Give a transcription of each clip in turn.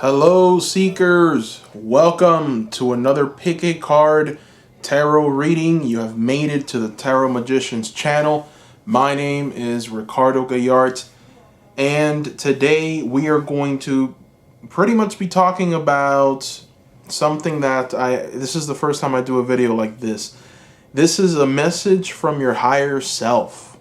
Hello, Seekers. Welcome to another Pick a Card Tarot reading. You have made it to the Tarot Magicians channel. My name is Ricardo Gallart, and today we are going to pretty much be talking about something that this is the first time I do a video like this. This is a message from your higher self.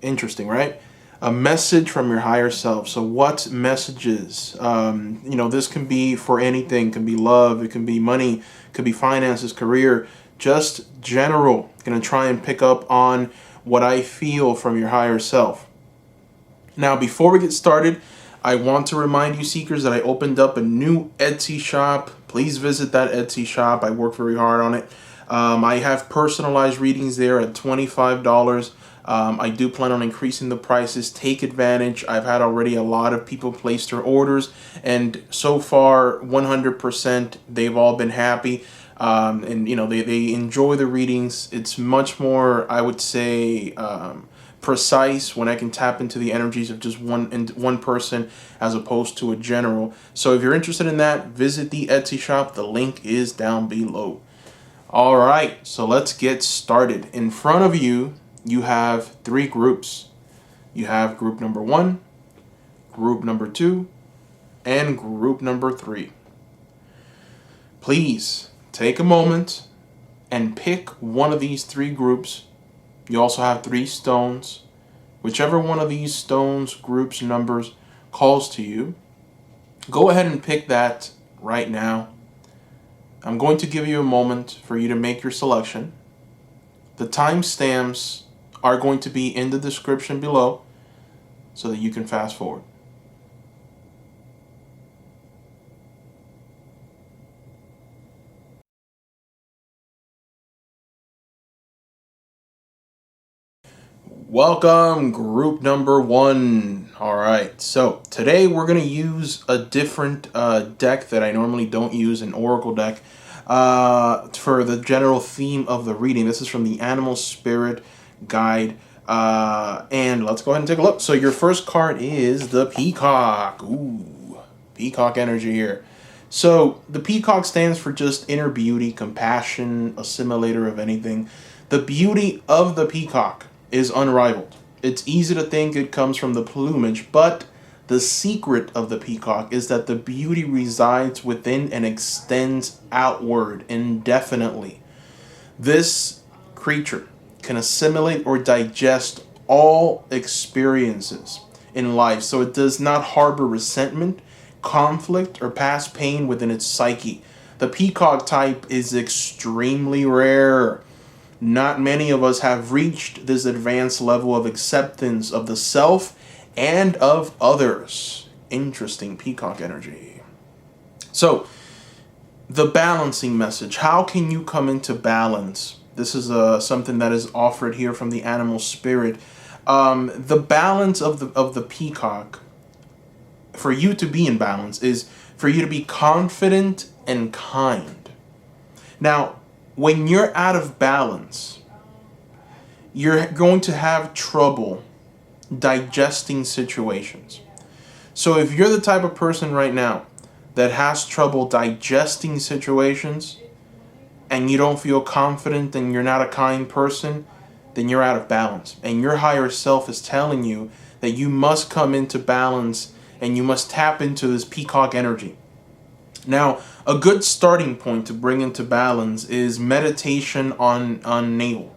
Interesting, right? A message from your higher self. So what messages? This can be for anything. It can be love. It can be money. It could be finances, career, just general. Going to try and pick up on what I feel from your higher self. Now, before we get started, I want to remind you, Seekers, that I opened up a new Etsy shop. Please visit that Etsy shop. I worked very hard on it. I have personalized readings there at $25. I do plan on increasing the prices. Take advantage. I've had already a lot of people place their orders, and so far 100% they've all been happy. They enjoy the readings. It's much more, I would say, precise when I can tap into the energies of just one person as opposed to a general. So if you're interested in that, visit the Etsy shop. The link is down below. All right, so let's get started. In front of you, you have three groups. You have group number 1, group number 2, and group number 3. Please take a moment and pick one of these three groups. You also have 3 stones. Whichever one of these stones, groups, numbers calls to you, go ahead and pick that right now. I'm going to give you a moment for you to make your selection. The timestamps are going to be in the description below so that you can fast forward. Welcome, group number 1. All right, so today we're going to use a different deck that I normally don't use, an oracle deck, for the general theme of the reading. This is from the Animal Spirit Guide, and let's go ahead and take a look. So your first card is the Peacock. Ooh, Peacock energy here. So the Peacock stands for just inner beauty, compassion, assimilator of anything. The beauty of the Peacock is unrivaled. It's easy to think it comes from the plumage, but the secret of the peacock is that the beauty resides within and extends outward indefinitely. This creature can assimilate or digest all experiences in life, so it does not harbor resentment, conflict, or past pain within its psyche. The peacock type is extremely rare. Not many of us have reached this advanced level of acceptance of the self and of others. Interesting peacock energy. So, the balancing message. How can you come into balance? This is something that is offered here from the Animal Spirit. The balance of the peacock, for you to be in balance, is for you to be confident and kind. Now, when you're out of balance, you're going to have trouble digesting situations. So if you're the type of person right now that has trouble digesting situations and you don't feel confident and you're not a kind person, then you're out of balance. And your higher self is telling you that you must come into balance and you must tap into this peacock energy. Now, a good starting point to bring into balance is meditation on navel.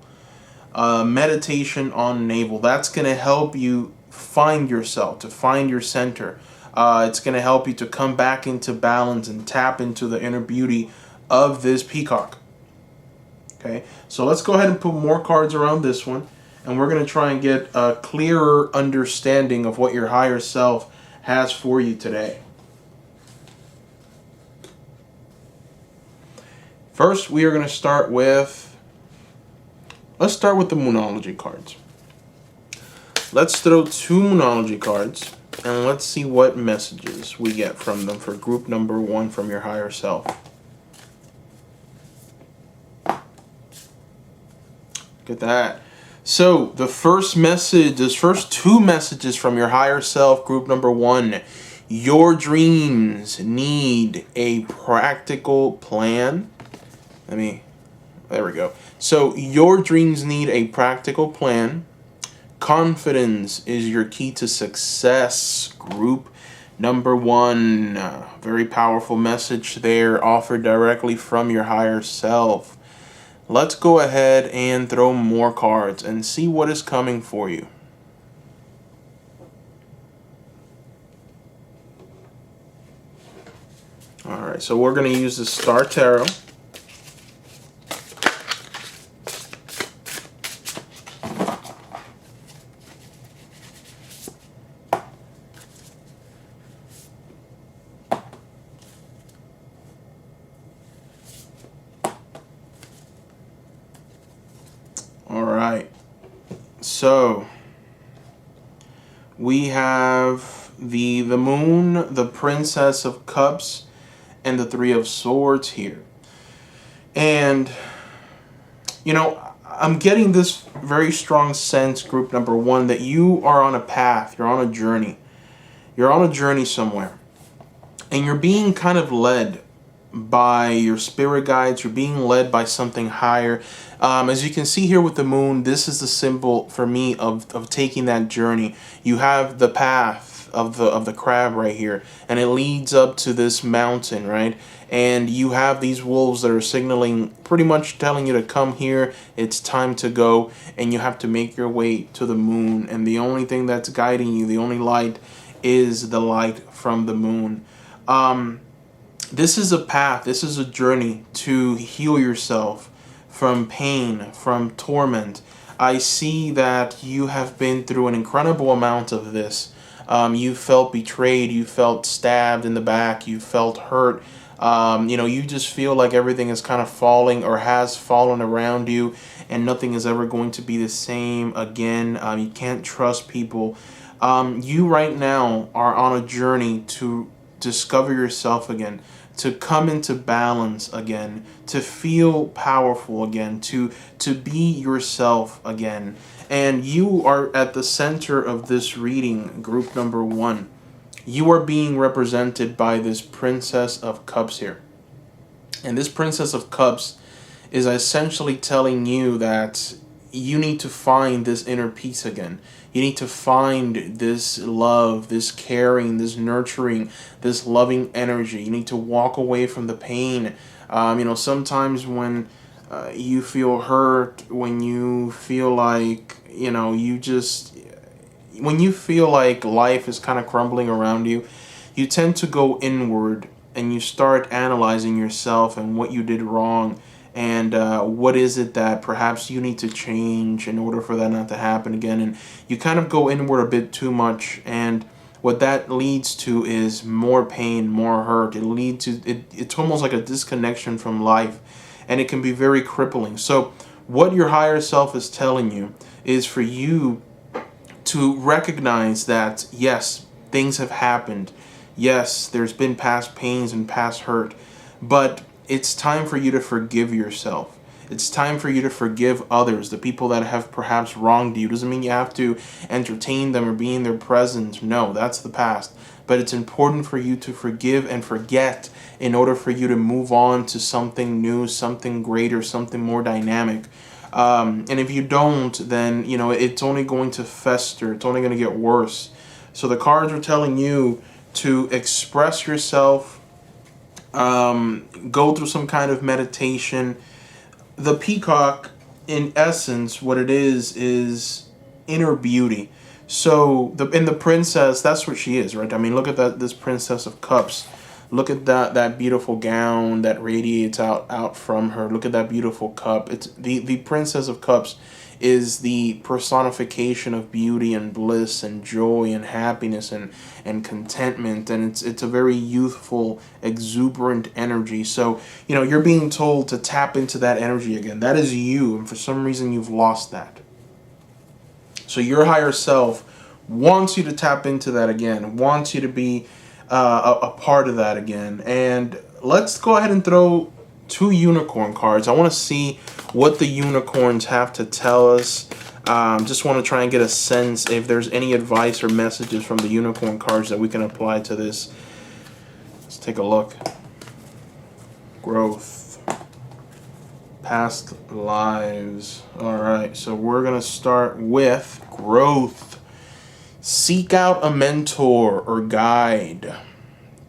Meditation on navel. That's going to help you find yourself, to find your center. It's going to help you to come back into balance and tap into the inner beauty of this peacock. Okay, so let's go ahead and put more cards around this one, and we're going to try and get a clearer understanding of what your higher self has for you today. First, we are going to start with, let's start with the Moonology cards. Let's throw 2 Moonology cards, and let's see what messages we get from them for group number 1 from your higher self. Look at that. So, the first message, there's first 2 messages from your higher self, group number 1. Your dreams need a practical plan. There we go. So your dreams need a practical plan. Confidence is your key to success, group number 1. Very powerful message there, offered directly from your higher self. Let's go ahead and throw more cards and see what is coming for you. Alright, so we're going to use the Star Tarot. Alright, so we have the Moon, the Princess of Cups, and the Three of Swords here. And, you know, I'm getting this very strong sense, group number 1, that you are on a path, you're on a journey. You're on a journey somewhere. And you're being kind of led by your spirit guides, you're being led by something higher. As you can see here with the Moon, this is the symbol for me of taking that journey. You have the path of the crab right here, and it leads up to this mountain, right? And you have these wolves that are signaling, pretty much telling you to come here, it's time to go, and you have to make your way to the Moon. And the only thing that's guiding you, the only light, is the light from the Moon. This is a path, this is a journey to heal yourself from pain, from torment. I see that you have been through an incredible amount of this. You felt betrayed, you felt stabbed in the back, you felt hurt. You know, you just feel like everything is kind of falling or has fallen around you, and nothing is ever going to be the same again. You can't trust people. You right now are on a journey to discover yourself again, to come into balance again, to feel powerful again, to be yourself again. And you are at the center of this reading, group number 1. You are being represented by this Princess of Cups here. And this Princess of Cups is essentially telling you that you need to find this inner peace again. You need to find this love, this caring, this nurturing, this loving energy. You need to walk away from the pain. You know, sometimes when you feel hurt, when you feel like, you know, when you feel like life is kind of crumbling around you, you tend to go inward and you start analyzing yourself and what you did wrong. And what is it that perhaps you need to change in order for that not to happen again? And you kind of go inward a bit too much, and what that leads to is more pain, more hurt. It's almost like a disconnection from life, and it can be very crippling. So what your higher self is telling you is for you to recognize that, yes, things have happened. Yes, there's been past pains and past hurt, but it's time for you to forgive yourself. It's time for you to forgive others, the people that have perhaps wronged you. Doesn't mean you have to entertain them or be in their presence. No, that's the past. But it's important for you to forgive and forget in order for you to move on to something new, something greater, something more dynamic. And if you don't, then, you know, it's only going to fester. It's only going to get worse. So the cards are telling you to express yourself, go through some kind of meditation. The peacock, in essence, what it is inner beauty. So in the princess, that's what she is, right? I mean, look at this Princess of Cups. Look at that beautiful gown that radiates out from her. Look at that beautiful cup. It's the Princess of Cups is the personification of beauty and bliss and joy and happiness and contentment, and it's a very youthful, exuberant energy. So, you know, you're being told to tap into that energy again. That is you, and for some reason you've lost that. So your higher self wants you to tap into that again, wants you to be a part of that again. And let's go ahead and throw 2 unicorn cards. I want to see what the unicorns have to tell us. Just want to try and get a sense if there's any advice or messages from the unicorn cards that we can apply to this. Let's take a look. Growth. Past lives. Alright, so we're going to start with growth. Seek out a mentor or guide.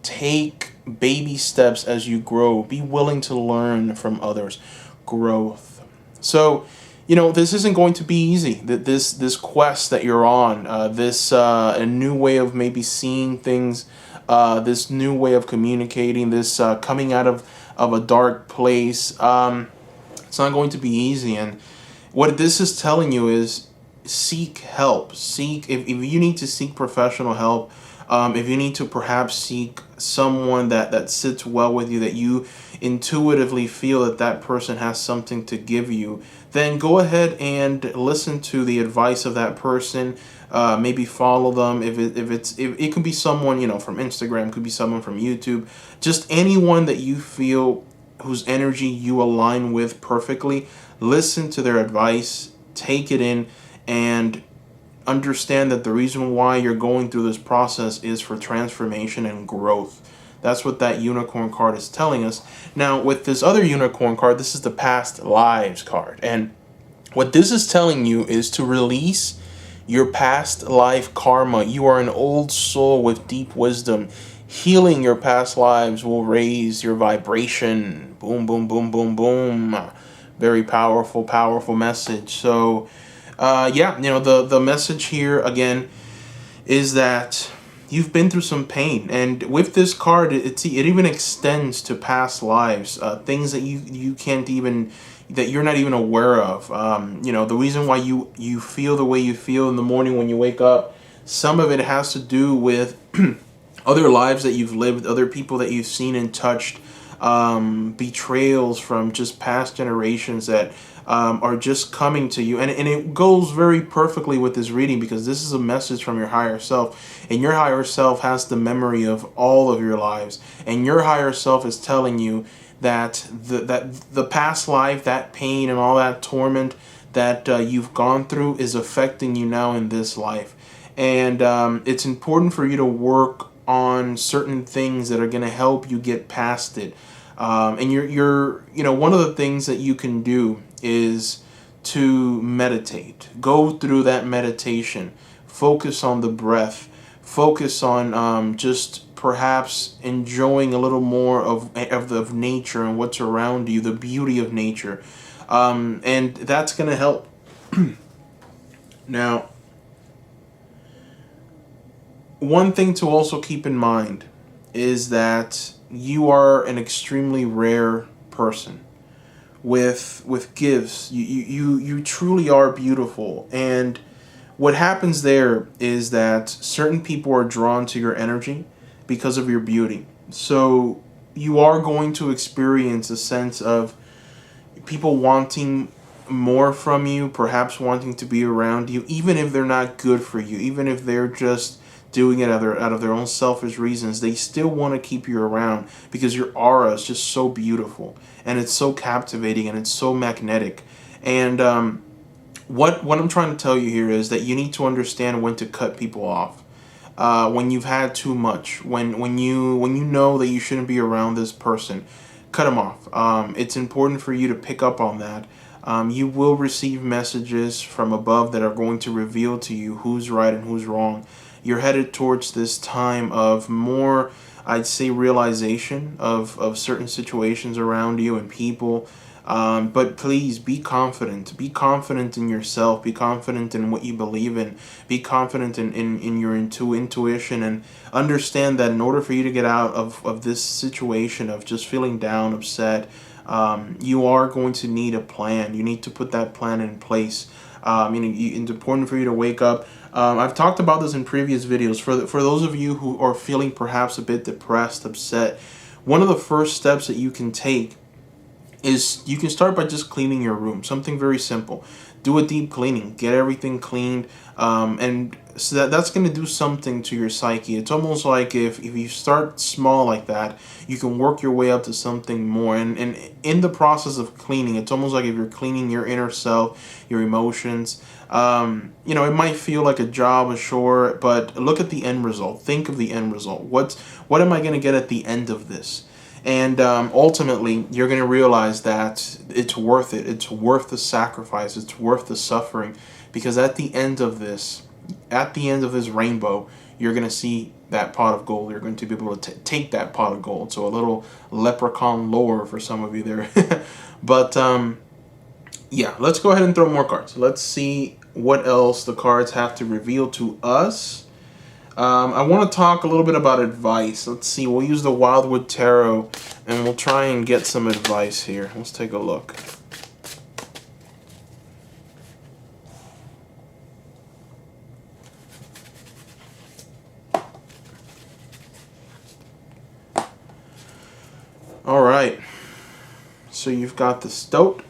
Take baby steps as you grow. Be willing to learn from others. Growth. So, this isn't going to be easy. This quest that you're on, a new way of maybe seeing things, this new way of communicating, this coming out of a dark place. It's not going to be easy. And what this is telling you is seek help. If you need to seek professional help, if you need to perhaps seek someone that sits well with you, that you intuitively feel that person has something to give you, then go ahead and listen to the advice of that person. Maybe follow them. If it could be someone from Instagram, could be someone from YouTube, just anyone that you feel whose energy you align with perfectly. Listen to their advice, take it in, and understand that the reason why you're going through this process is for transformation and growth. That's what that unicorn card is telling us. Now, with this other unicorn card, this is the past lives card. And what this is telling you is to release your past life karma. You are an old soul with deep wisdom. Healing your past lives will raise your vibration. Boom, boom, boom, boom, boom. Very powerful, powerful message. So, the message here, again, is that you've been through some pain. And with this card, it even extends to past lives. Things that you can't even, that you're not even aware of. The reason why you feel the way you feel in the morning when you wake up, some of it has to do with other lives that you've lived, other people that you've seen and touched, betrayals from just past generations that are just coming to you. And it goes very perfectly with this reading, because this is a message from your higher self, and your higher self has the memory of all of your lives, and your higher self is telling you that the past life, that pain and all that torment that you've gone through is affecting you now in this life. And it's important for you to work on certain things that are going to help you get past it. And you're one of the things that you can do is to meditate. Go through that meditation. Focus on the breath. Focus on just perhaps enjoying a little more of nature and what's around you, the beauty of nature. And that's going to help. Now, one thing to also keep in mind is that you are an extremely rare person with gifts. You truly are beautiful. And what happens there is that certain people are drawn to your energy because of your beauty. So you are going to experience a sense of people wanting more from you, perhaps wanting to be around you, even if they're not good for you, even if they're just doing it out of their own selfish reasons. They still want to keep you around because your aura is just so beautiful, and it's so captivating, and it's so magnetic. And what I'm trying to tell you here is that you need to understand when to cut people off. When you've had too much, when you know that you shouldn't be around this person, cut them off. It's important for you to pick up on that. You will receive messages from above that are going to reveal to you who's right and who's wrong. You're headed towards this time of more, I'd say, realization of certain situations around you and people. But please be confident. Be confident in yourself. Be confident in what you believe in. Be confident in your intuition, and understand that in order for you to get out of this situation of just feeling down, upset, you are going to need a plan. You need to put that plan in place. It's important for you to wake up. I've talked about this in previous videos. For those of you who are feeling perhaps a bit depressed, upset, one of the first steps that you can take is you can start by just cleaning your room. Something very simple. Do a deep cleaning. Get everything cleaned. And so that's going to do something to your psyche. It's almost like if you start small like that, you can work your way up to something more. And in the process of cleaning, it's almost like if you're cleaning your inner self, your emotions. It might feel like a job, a chore, but look at the end result. Think of the end result. What am I going to get at the end of this? And ultimately, you're going to realize that it's worth it. It's worth the sacrifice. It's worth the suffering. Because at the end of this rainbow, you're going to see that pot of gold. You're going to be able to take that pot of gold. So a little leprechaun lore for some of you there. But yeah, let's go ahead and throw more cards. Let's see what else the cards have to reveal to us. I want to talk a little bit about advice. Let's see. We'll use the Wildwood Tarot, and we'll try and get some advice here. Let's take a look. All right. So you've got the Stoat,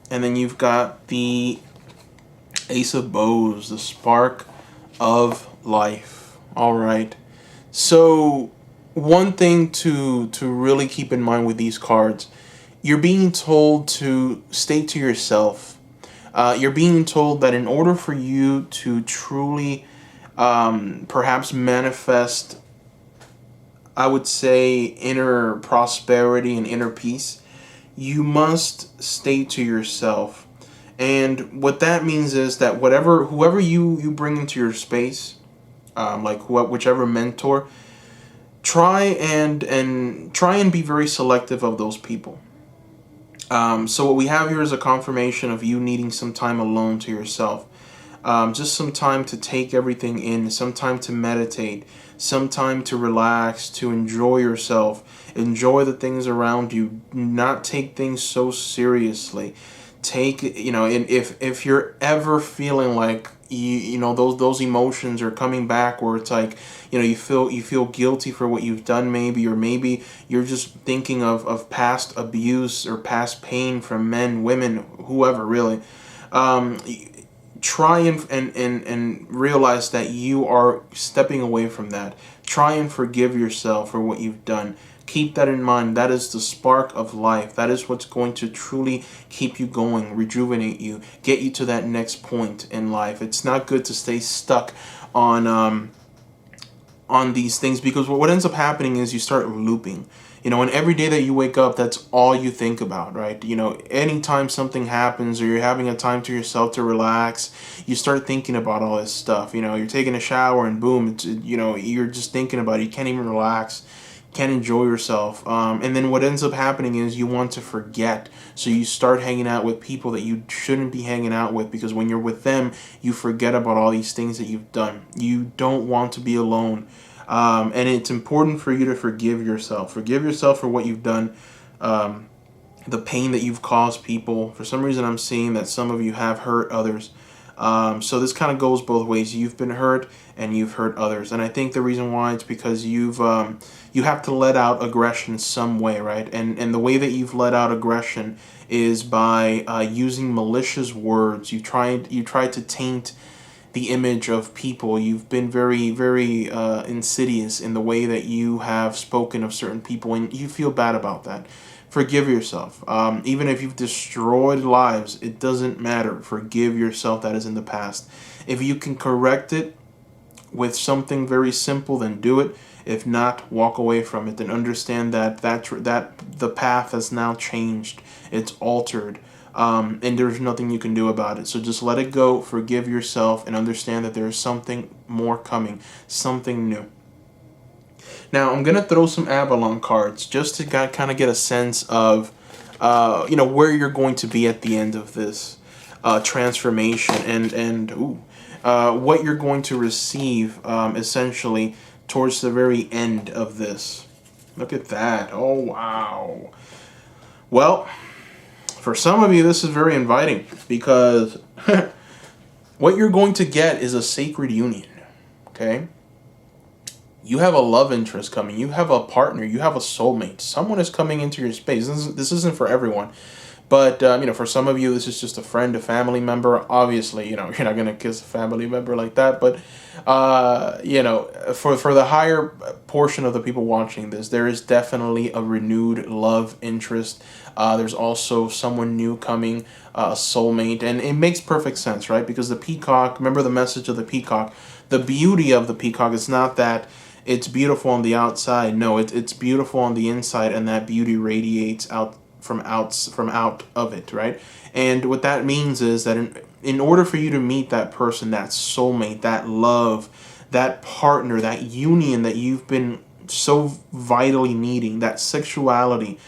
and then you've got the Ace of Bows, the spark of life. All right. So one thing to really keep in mind with these cards, you're being told to stay to yourself. You're being told that in order for you to truly perhaps manifest, I would say, inner prosperity and inner peace, you must stay to yourself. And what that means is that whoever you bring into your space, whichever mentor, try and be very selective of those people. So what we have here is a confirmation of you needing some time alone to yourself. Just some time to take everything in, some time to meditate, some time to relax, to enjoy yourself, enjoy the things around you, not take things so seriously. And if you're ever feeling like those emotions are coming back, where it's like you feel guilty for what you've done, or maybe you're just thinking of past abuse or past pain from men, women, whoever, really. Try and realize that you are stepping away from that. Try and forgive yourself for what you've done. Keep that in mind. That is the spark of life. That is what's going to truly keep you going, rejuvenate you, get you to that next point in life. It's not good to stay stuck on these things, because what ends up happening is you start looping. And every day that you wake up, that's all you think about, right? Anytime something happens or you're having a time to yourself to relax, you start thinking about all this stuff. You're taking a shower and boom, you're just thinking about it. You can't even relax, can't enjoy yourself. And then what ends up happening is you want to forget. So you start hanging out with people that you shouldn't be hanging out with, because when you're with them, you forget about all these things that you've done. You don't want to be alone. And it's important for you to forgive yourself. Forgive yourself for what you've done, the pain that you've caused people. For some reason, I'm seeing that some of you have hurt others. So this kind of goes both ways. You've been hurt and you've hurt others. And I think the reason why it's because you have to let out aggression some way, right? And the way that you've let out aggression is by using malicious words. You tried to taint the image of people. You've been very, very insidious in the way that you have spoken of certain people, and you feel bad about that. Forgive yourself. Even if you've destroyed lives, it doesn't matter. Forgive yourself. That is in the past. If you can correct it with something very simple, then do it. If not, walk away from it and understand that the path has now changed. It's altered. And there's nothing you can do about it. So just let it go, forgive yourself, and understand that there is something more coming, something new. Now, I'm going to throw some Avalon cards just to kind of get a sense of, where you're going to be at the end of this transformation, and what you're going to receive, essentially, towards the very end of this. Look at that. Oh, wow. Well, for some of you, this is very inviting, because what you're going to get is a sacred union, okay? You have a love interest coming. You have a partner. You have a soulmate. Someone is coming into your space. This isn't for everyone. But for some of you, this is just a friend, a family member. Obviously, you're not gonna kiss a family member like that. But for the higher portion of the people watching this, there is definitely a renewed love interest. There's also someone new coming, a soulmate, and it makes perfect sense, right? Because the peacock. Remember the message of the peacock. The beauty of the peacock is not that it's beautiful on the outside. No, it's beautiful on the inside, and that beauty radiates out from out of it, right? And what that means is that in order for you to meet that person, that soulmate, that love, that partner, that union that you've been so vitally needing, that sexuality,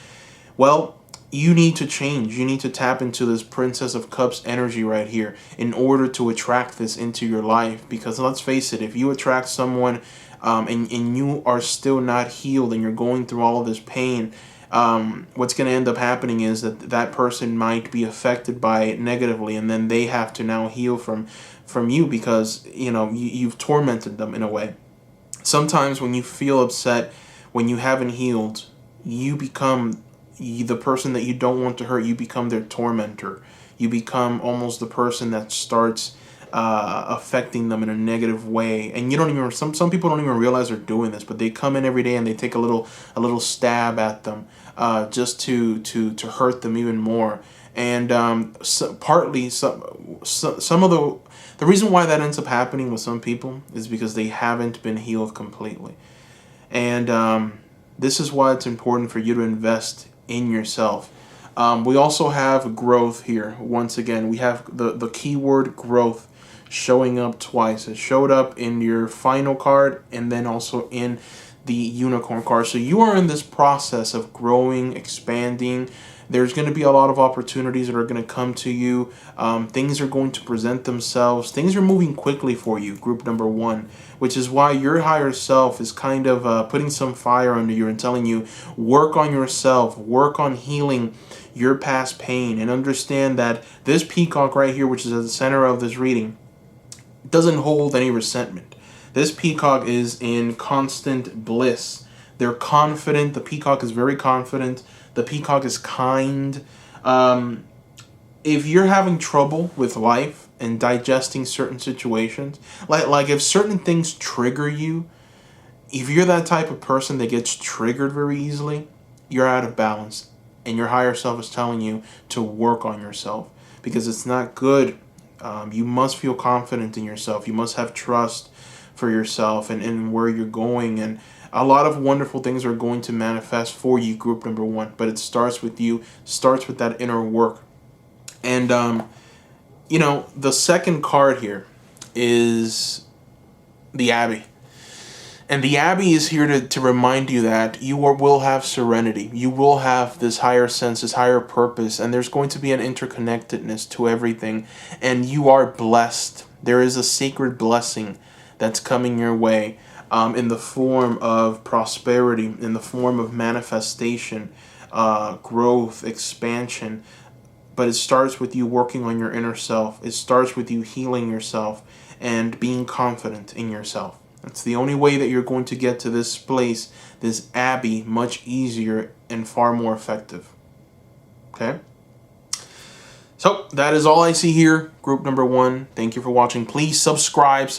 well, you need to change. You need to tap into this Princess of Cups energy right here in order to attract this into your life. Because let's face it, if you attract someone and you are still not healed and you're going through all of this pain, what's going to end up happening is that person might be affected by it negatively, and then they have to now heal from you because you've tormented them in a way. Sometimes when you feel upset, when you haven't healed, you become the person that you don't want to hurt. You become their tormentor. You become almost the person that starts affecting them in a negative way, and you don't even. Some people don't even realize they're doing this, but they come in every day and they take a little stab at them, just to hurt them even more. And partly some of the reason why that ends up happening with some people is because they haven't been healed completely, and this is why it's important for you to invest in yourself. We also have growth here. Once again, we have the keyword growth showing up twice. It showed up in your final card and then also in the unicorn card. So you are in this process of growing, expanding. There's going to be a lot of opportunities that are going to come to you. Things are going to present themselves. Things are moving quickly for you, group number 1, which is why your higher self is kind of putting some fire under you and telling you, work on yourself, work on healing your past pain, and understand that this peacock right here, which is at the center of this reading, doesn't hold any resentment. This peacock is in constant bliss. They're confident. The peacock is very confident. The peacock is kind. If you're having trouble with life and digesting certain situations, like if certain things trigger you, if you're that type of person that gets triggered very easily, you're out of balance. And your higher self is telling you to work on yourself because it's not good. You must feel confident in yourself. You must have trust for yourself and where you're going. And a lot of wonderful things are going to manifest for you, group number 1. But it starts with you, starts with that inner work. And, the second card here is the Abbey. And the Abbey is here to remind you that you will have serenity. You will have this higher sense, this higher purpose, and there's going to be an interconnectedness to everything. And you are blessed. There is a sacred blessing that's coming your way in the form of prosperity, in the form of manifestation, growth, expansion. But it starts with you working on your inner self. It starts with you healing yourself and being confident in yourself. That's the only way that you're going to get to this place, this Abbey, much easier and far more effective. Okay? So, that is all I see here, group number 1. Thank you for watching. Please subscribe.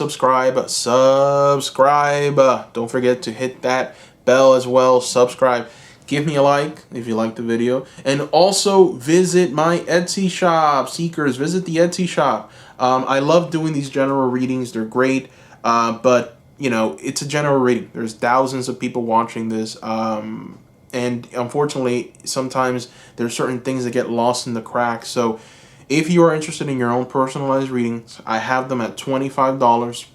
Don't forget to hit that bell as well. Subscribe. Give me a like if you like the video. And also visit my Etsy shop. Seekers, visit the Etsy shop. I love doing these general readings. They're great. But it's a general reading. There's thousands of people watching this. And unfortunately, sometimes there's certain things that get lost in the cracks. So if you are interested in your own personalized readings, I have them at $25.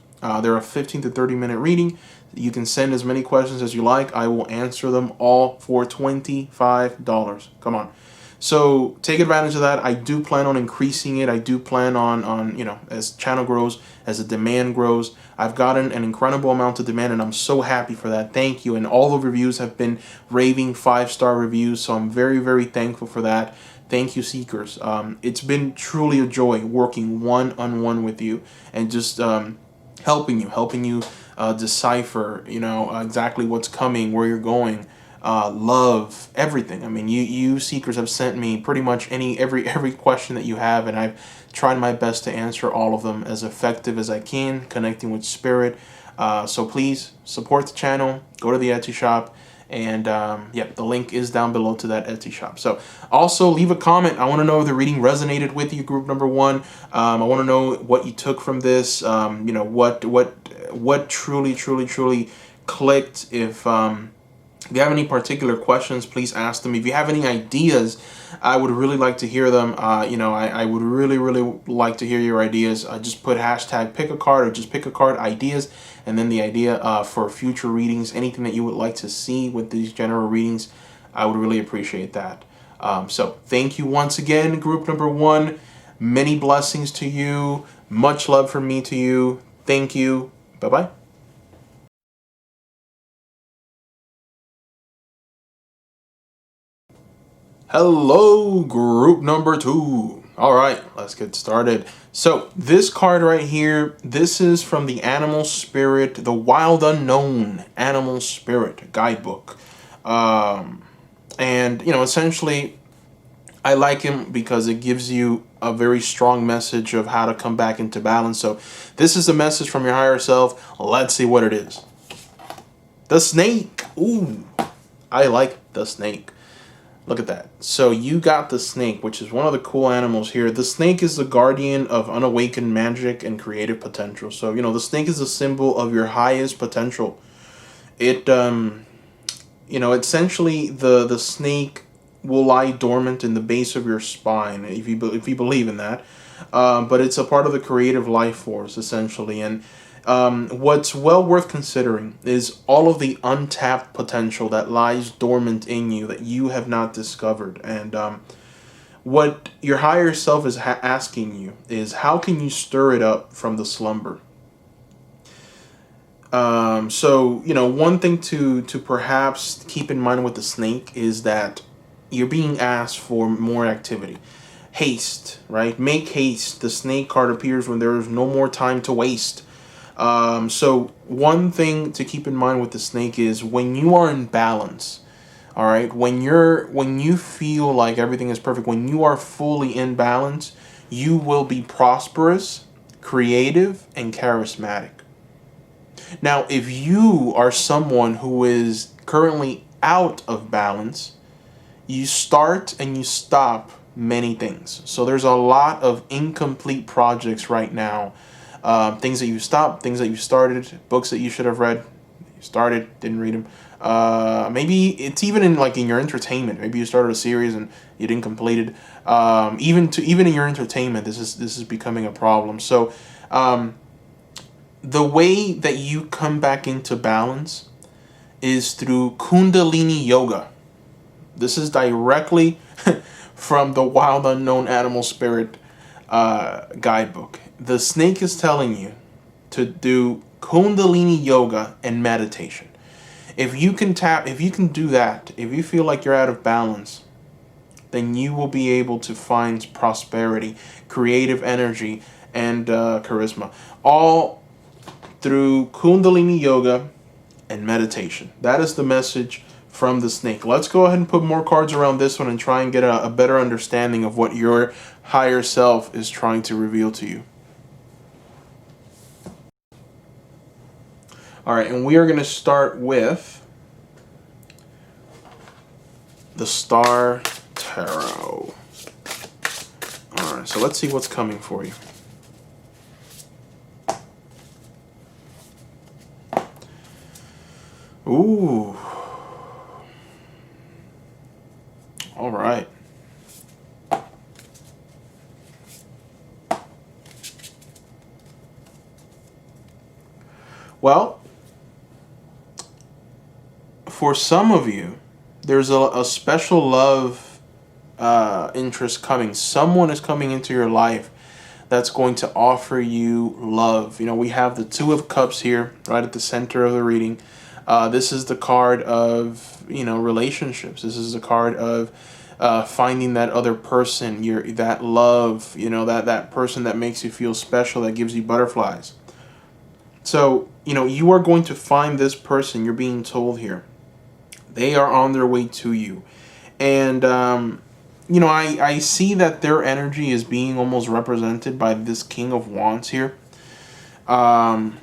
They're a 15 to 30 minute reading. You can send as many questions as you like. I will answer them all for $25. Come on. So take advantage of that. I do plan on increasing it. I do plan on as channel grows, as the demand grows. I've gotten an incredible amount of demand, and I'm so happy for that. Thank you. And all the reviews have been raving 5-star reviews, so I'm very, very thankful for that. Thank you, Seekers. It's been truly a joy working one-on-one with you and just helping you decipher, exactly what's coming, where you're going. love, everything. I mean, you seekers have sent me pretty much every question that you have, and I've tried my best to answer all of them as effective as I can, connecting with spirit. So please support the channel. Go to the Etsy shop. And the link is down below to that Etsy shop. So also leave a comment. I want to know if the reading resonated with you, group number one. I want to know what you took from this. What truly clicked. If you have any particular questions, please ask them. If you have any ideas, I would really like to hear them. I would really like to hear your ideas. Just put hashtag pick a card, or just pick a card ideas, and then the idea for future readings, anything that you would like to see with these general readings. I would really appreciate that. So thank you once again, group number one. Many blessings to you. Much love from me to you. Thank you. Bye-bye. Hello, group number two. All right, let's get started. So this card right here, this is from the Animal Spirit, the Wild Unknown Animal Spirit guidebook. And, essentially, I like him because it gives you a very strong message of how to come back into balance. So this is a message from your higher self. Let's see what it is. The snake. Ooh, I like the snake. Look at that. So you got the snake, which is one of the cool animals here. The snake is the guardian of unawakened magic and creative potential. So, the snake is a symbol of your highest potential. It, essentially the snake will lie dormant in the base of your spine, if you believe in that. But it's a part of the creative life force, essentially. And what's well worth considering is all of the untapped potential that lies dormant in you that you have not discovered. And what your higher self is asking you is, how can you stir it up from the slumber? So, one thing to perhaps keep in mind with the snake is that you're being asked for more activity. Haste, right? Make haste. The snake card appears when there is no more time to waste. So one thing to keep in mind with the snake is when you are in balance, all right, when you feel like everything is perfect, when you are fully in balance, you will be prosperous, creative, and charismatic. Now, if you are someone who is currently out of balance, you start and you stop many things. So there's a lot of incomplete projects right now. Things that you stopped, things that you started, books that you should have read, you started, didn't read them. Maybe it's even in your entertainment. Maybe you started a series and you didn't complete it. Even in your entertainment, this is becoming a problem. So the way that you come back into balance is through Kundalini Yoga. This is directly from the Wild Unknown Animal Spirit guidebook. The snake is telling you to do Kundalini Yoga and meditation. If you can do that, if you feel like you're out of balance, then you will be able to find prosperity, creative energy, and charisma, all through Kundalini Yoga and meditation. That is the message from the snake. Let's go ahead and put more cards around this one and try and get a better understanding of what your higher self is trying to reveal to you. All right, and we are going to start with the Star Tarot. All right, so let's see what's coming for you. Ooh. All right. Well, for some of you, there's a special love interest coming. Someone is coming into your life that's going to offer you love. We have the Two of Cups here, right at the center of the reading. This is the card of, relationships. This is the card of finding that other person, that love, that person that makes you feel special, that gives you butterflies. So, you are going to find this person, you're being told here, They are on their way to you. And, I see that their energy is being almost represented by this King of Wands here. Um,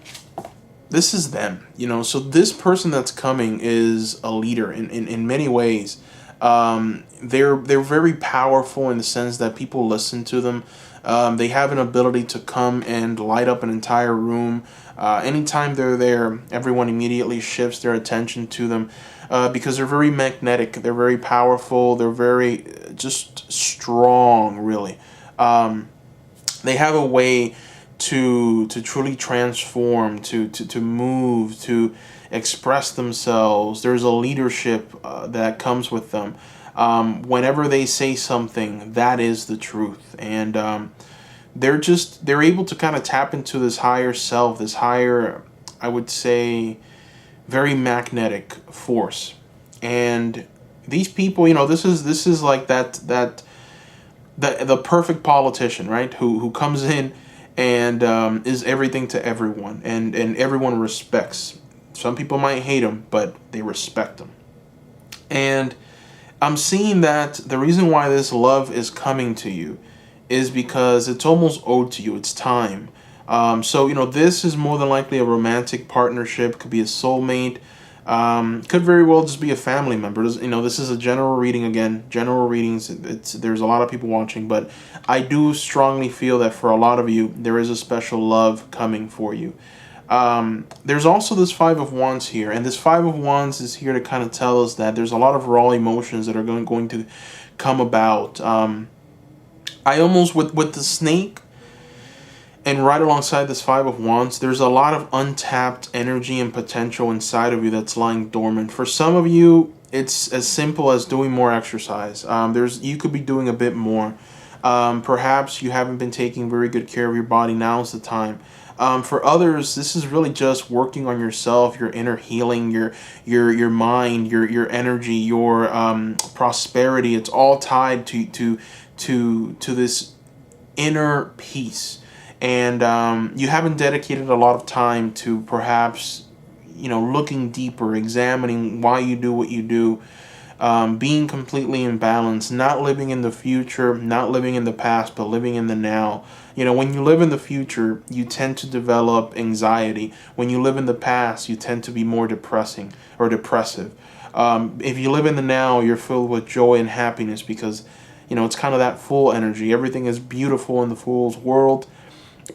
this is them, so this person that's coming is a leader in many ways. They're very powerful in the sense that people listen to them. They have an ability to come and light up an entire room. Anytime they're there, everyone immediately shifts their attention to them, because they're very magnetic. They're very powerful. They're very just strong, really. They have a way to truly transform, to move, to express themselves. There's a leadership that comes with them. Whenever they say something, that is the truth. And they're able to kind of tap into this higher self, this higher, I would say, very magnetic force. And these people, this is like the perfect politician, right? Who comes in and is everything to everyone, and everyone respects. Some people might hate him, but they respect him. And I'm seeing that the reason why this love is coming to you is because it's almost owed to you. It's time. So, this is more than likely a romantic partnership. Could be a soulmate. Could very well just be a family member. This is a general reading again. General readings, there's a lot of people watching, but I do strongly feel that for a lot of you, there is a special love coming for you. There's also this Five of Wands here, and this Five of Wands is here to kind of tell us that there's a lot of raw emotions that are going to come about. I almost, with the snake, and right alongside this Five of Wands, there's a lot of untapped energy and potential inside of you that's lying dormant. For some of you, it's as simple as doing more exercise. You could be doing a bit more. Perhaps you haven't been taking very good care of your body. Now's the time. For others, this is really just working on yourself, your inner healing, your mind, your energy, your prosperity. It's all tied to this inner peace. And you haven't dedicated a lot of time to perhaps, looking deeper, examining why you do what you do, being completely in balance, not living in the future, not living in the past, but living in the now. When you live in the future, you tend to develop anxiety. When you live in the past, you tend to be more depressing or depressive. If you live in the now, you're filled with joy and happiness because, it's kind of that full energy. Everything is beautiful in the fool's world,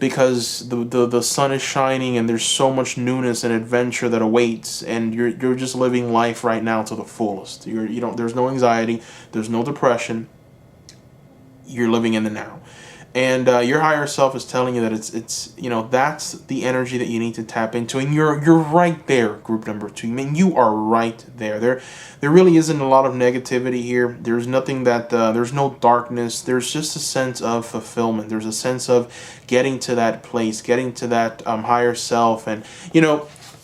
because the sun is shining and there's so much newness and adventure that awaits, and you're just living life right now to the fullest. There's no anxiety, there's no depression. You're living in the now. And your higher self is telling you that it's that's the energy that you need to tap into, and you're right there, group number 2. I mean, you are right there. There really isn't a lot of negativity here. There's nothing that there's no darkness. There's just a sense of fulfillment. There's a sense of getting to that place, getting to that higher self, and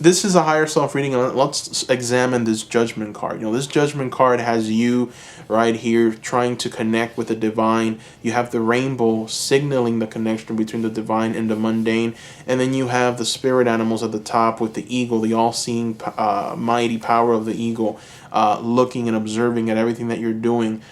this is a higher self reading. Let's examine this Judgment card. This Judgment card has you right here trying to connect with the divine. You have the rainbow signaling the connection between the divine and the mundane. And then you have the spirit animals at the top with the eagle, the all-seeing mighty power of the eagle, looking and observing at everything that you're doing.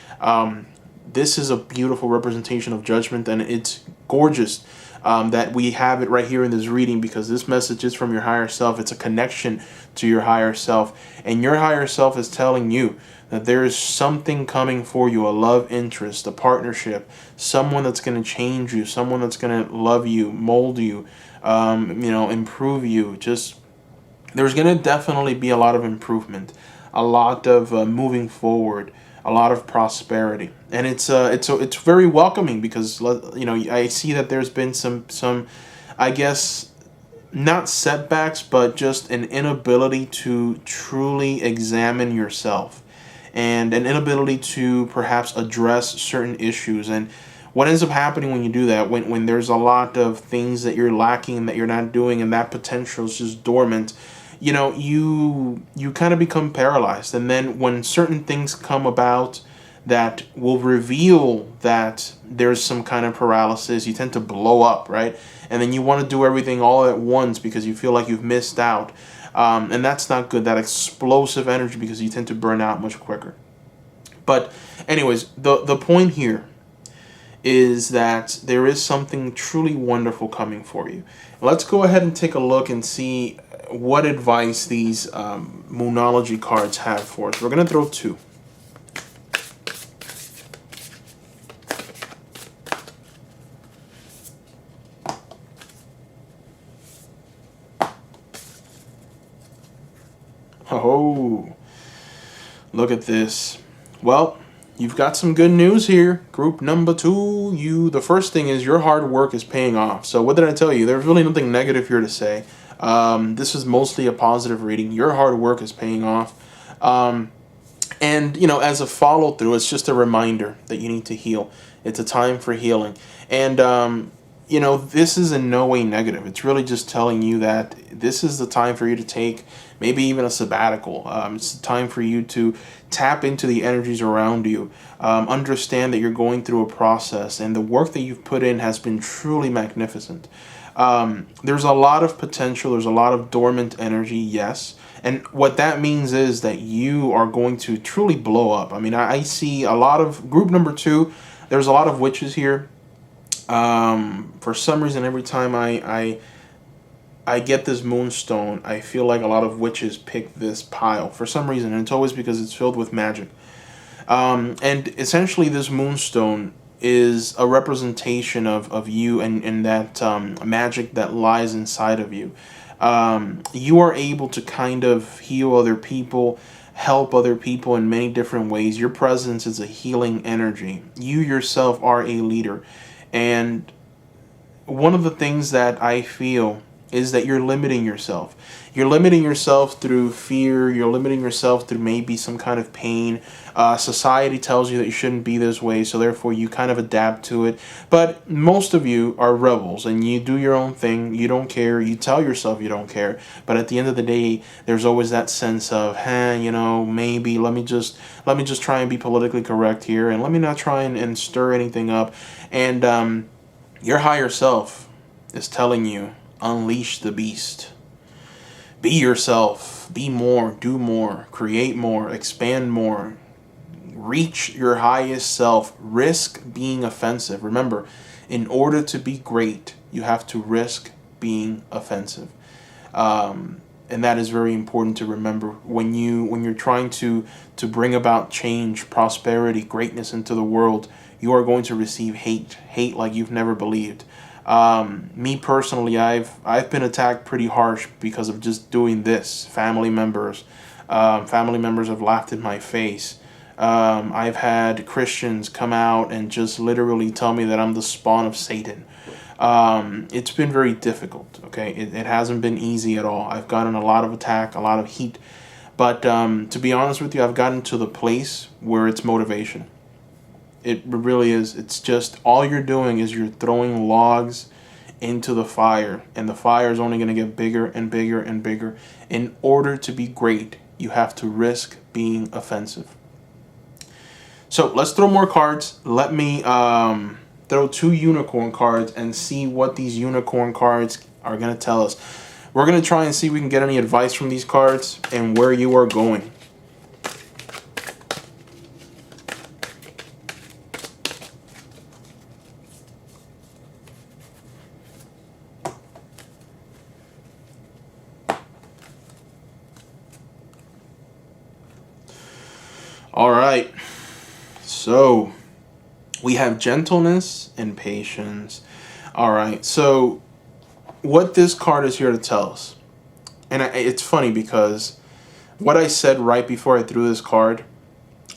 This is a beautiful representation of judgment, and it's gorgeous. That we have it right here in this reading, because this message is from your higher self. It's a connection to your higher self, and your higher self is telling you that there is something coming for you, a love interest, a partnership, someone that's going to change you, someone that's going to love you, mold you, improve you. There's going to definitely be a lot of improvement, a lot of moving forward, a lot of prosperity, and it's very welcoming, because I see that there's been some I guess not setbacks, but just an inability to truly examine yourself, and an inability to perhaps address certain issues. And what ends up happening when you do that, when there's a lot of things that you're lacking, that you're not doing, and that potential is just dormant, you kind of become paralyzed. And then when certain things come about that will reveal that there's some kind of paralysis, you tend to blow up, right? And then you want to do everything all at once because you feel like you've missed out. And that's not good, that explosive energy, because you tend to burn out much quicker. But anyways, the point here is that there is something truly wonderful coming for you. Let's go ahead and take a look and see what advice these Moonology cards have for us. We're going to throw two. Oh, look at this. Well, you've got some good news here. Group number two, the first thing is your hard work is paying off. So what did I tell you? There's really nothing negative here to say. This is mostly a positive reading. Your hard work is paying off. And, as a follow through, it's just a reminder that you need to heal. It's a time for healing. And, this is in no way negative. It's really just telling you that this is the time for you to take maybe even a sabbatical. It's the time for you to tap into the energies around you. Understand that you're going through a process, and the work that you've put in has been truly magnificent. There's a lot of potential. There's a lot of dormant energy, yes. And what that means is that you are going to truly blow up. I mean, I see a lot of group number two. There's a lot of witches here. For some reason, every time I get this moonstone, I feel like a lot of witches pick this pile for some reason, and it's always because it's filled with magic. And essentially, this moonstone is a representation of you and that magic that lies inside of you. You are able to kind of heal other people, help other people in many different ways. Your presence is a healing energy. You yourself are a leader. And one of the things that I feel is that you're limiting yourself. You're limiting yourself through fear. You're limiting yourself through maybe some kind of pain. Society tells you that you shouldn't be this way, so therefore you kind of adapt to it. But most of you are rebels, and you do your own thing. You don't care. You tell yourself you don't care. But at the end of the day, there's always that sense of, maybe let me just try and be politically correct here, and let me not try and stir anything up. And your higher self is telling you, unleash the beast. Be yourself. Be more. Do more. Create more. Expand more. Reach your highest self. Risk being offensive. Remember, in order to be great, you have to risk being offensive. And that is very important to remember when you're trying to bring about change, prosperity, greatness into the world. You are going to receive hate like you've never believed. Me personally, I've been attacked pretty harsh because of just doing this. Family members have laughed in my face. I've had Christians come out and just literally tell me that I'm the spawn of Satan. It's been very difficult. Okay, it hasn't been easy at all. I've gotten a lot of attack, a lot of heat, but to be honest with you, I've gotten to the place where it's motivation. It really is. It's just all you're doing is you're throwing logs into the fire, and the fire is only going to get bigger and bigger and bigger. In order to be great, you have to risk being offensive. So let's throw more cards. Let me throw two unicorn cards and see what these unicorn cards are going to tell us. We're going to try and see if we can get any advice from these cards and where you are going. All right, so we have gentleness and patience. All right, so what this card is here to tell us, and it's funny because what I said right before I threw this card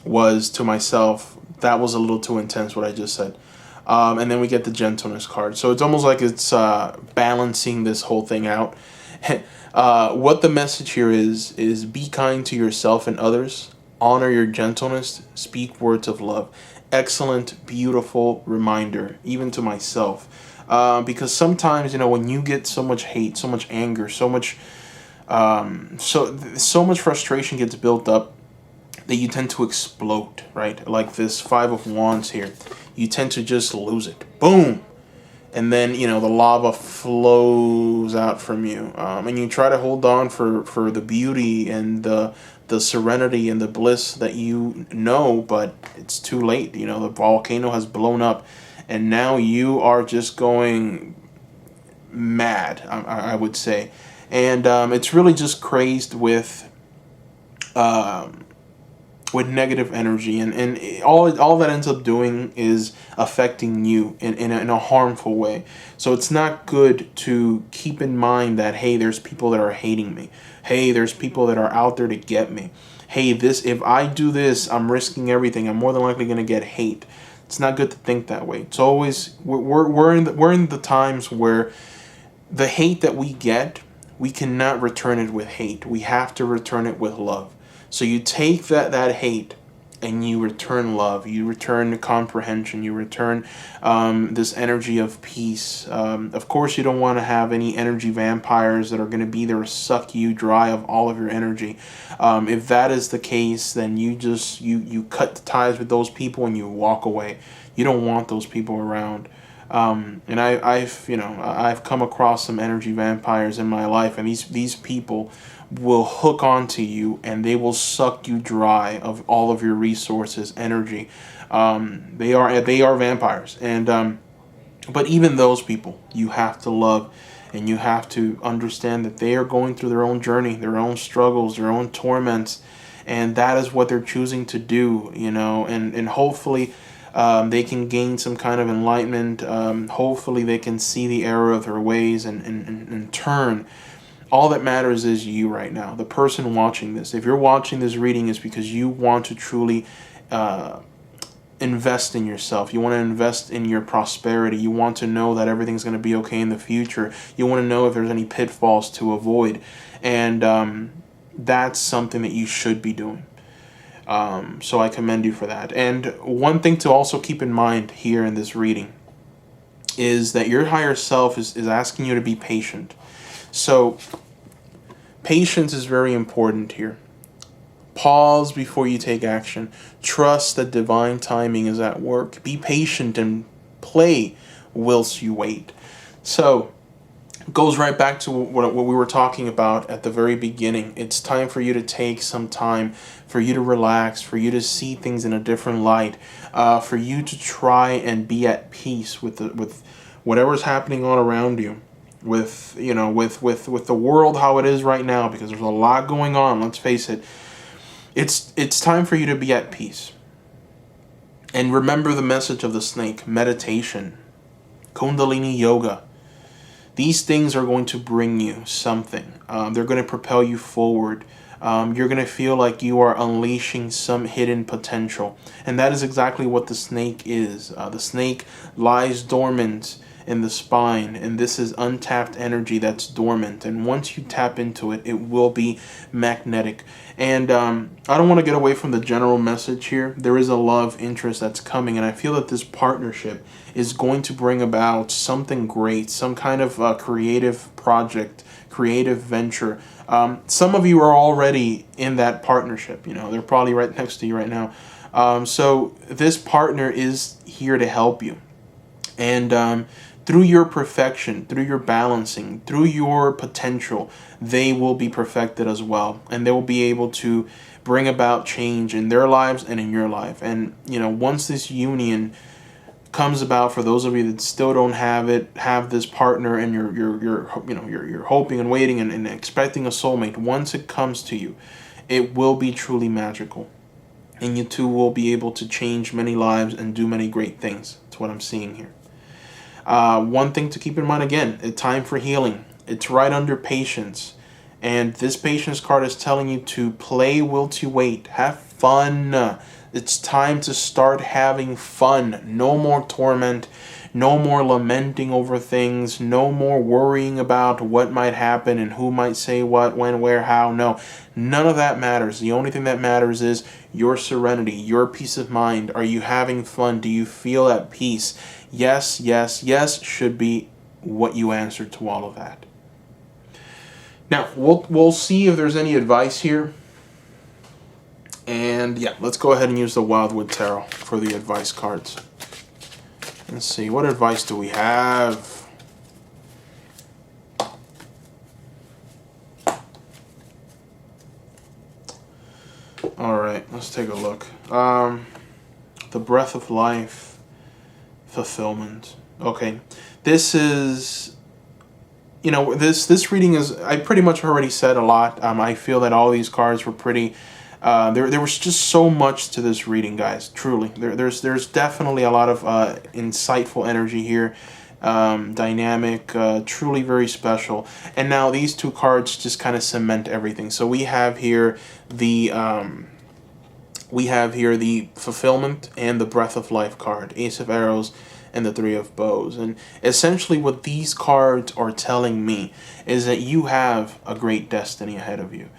was to myself, that was a little too intense what I just said. And then we get the gentleness card. So it's almost like it's balancing this whole thing out. What the message here is be kind to yourself and others. Honor your gentleness. Speak words of love. Excellent, beautiful reminder, even to myself. Because sometimes, when you get so much hate, so much anger, so much frustration gets built up that you tend to explode, right? Like this 5 of Wands here. You tend to just lose it. Boom! and then, you know, the lava flows out from you, and you try to hold on for the beauty and the serenity and the bliss that you know, but it's too late. You know, the volcano has blown up, and now you are just going mad, I would say. And it's really just crazed with negative energy, and all that ends up doing is affecting you in a harmful way. So it's not good to keep in mind that, hey, there's people that are hating me. Hey, there's people that are out there to get me. Hey, this, if I do this, I'm risking everything. I'm more than likely going to get hate. It's not good to think that way. It's always, we're in the times where the hate that we get, we cannot return it with hate. We have to return it with love. So you take that hate and you return love. You return comprehension. You return this energy of peace. Of course, you don't want to have any energy vampires that are going to be there to suck you dry of all of your energy. If that is the case, then you cut the ties with those people and you walk away. You don't want those people around. And I've come across some energy vampires in my life, and these people will hook onto you and they will suck you dry of all of your resources, energy. They are vampires, and but even those people you have to love, and you have to understand that they are going through their own journey, their own struggles, their own torments, and that is what they're choosing to do, you know, and hopefully they can gain some kind of enlightenment. Hopefully they can see the error of their ways and turn. All that matters is you right now, the person watching this. If you're watching this reading, it's because you want to truly invest in yourself. You want to invest in your prosperity. You want to know that everything's going to be okay in the future. You want to know if there's any pitfalls to avoid. And that's something that you should be doing. So I commend you for that. And one thing to also keep in mind here in this reading is that your higher self is asking you to be patient. So patience is very important here. Pause before you take action. Trust that divine timing is at work. Be patient and play whilst you wait. So it goes right back to what we were talking about at the very beginning. It's time for you to take some time, for you to relax, for you to see things in a different light, for you to try and be at peace with whatever's happening all around you, with the world how it is right now, because there's a lot going on. Let's face it. It's time for you to be at peace. And remember the message of the snake: meditation, Kundalini yoga. These things are going to bring you something. They're going to propel you forward. You're going to feel like you are unleashing some hidden potential. And that is exactly what the snake is. The snake lies dormant in the spine, and this is untapped energy that's dormant. And once you tap into it, it will be magnetic. And I don't want to get away from the general message here. There is a love interest that's coming, and I feel that this partnership is going to bring about something great, some kind of creative project, creative venture. Some of you are already in that partnership. You know, they're probably right next to you right now. So this partner is here to help you. And through your perfection, through your balancing, through your potential, they will be perfected as well. And they will be able to bring about change in their lives and in your life. And, you know, once this union comes about, for those of you that still don't have this partner, and you're hoping and waiting and expecting a soulmate, once it comes to you, it will be truly magical. And you two will be able to change many lives and do many great things. That's what I'm seeing here. One thing to keep in mind again, a time for healing. It's right under patience. And this patience card is telling you to play whilst you wait. Have fun. It's time to start having fun. No more torment. No more lamenting over things. No more worrying about what might happen and who might say what, when, where, how. No, none of that matters. The only thing that matters is your serenity, your peace of mind. Are you having fun? Do you feel at peace? Yes, yes, yes should be what you answer to all of that. Now, we'll see if there's any advice here. And yeah, let's go ahead and use the Wildwood Tarot for the advice cards. Let's see, what advice do we have? Alright, let's take a look. The breath of life, fulfillment. Okay, this is, you know, this reading is, I pretty much already said a lot. I feel that all these cards were pretty, there was just so much to this reading, guys. Truly, there's definitely a lot of insightful energy here, dynamic, truly very special. And now these two cards just kind of cement everything. So we have here the fulfillment and the breath of life card, Ace of Arrows and the Three of Bows. And essentially what these cards are telling me is that you have a great destiny ahead of you.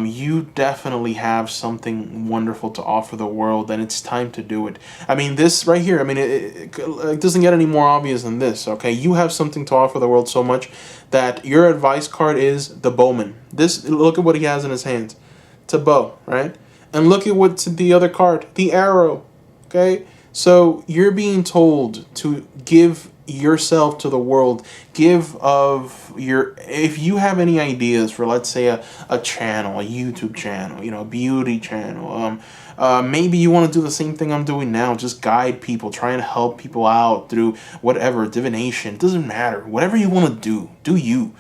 You definitely have something wonderful to offer the world, and it's time to do it. I mean, this right here, I mean, it doesn't get any more obvious than this, okay? You have something to offer the world so much that your advice card is the bowman. Look at what he has in his hands. It's a bow, right? And look at what's the other card, the arrow, okay? So you're being told to give yourself to the world. Give of your, if you have any ideas for, let's say, a channel, a YouTube channel, you know, a beauty channel, maybe you want to do the same thing I'm doing now, just guide people, trying to help people out through whatever, divination, doesn't matter. Whatever you want to do you.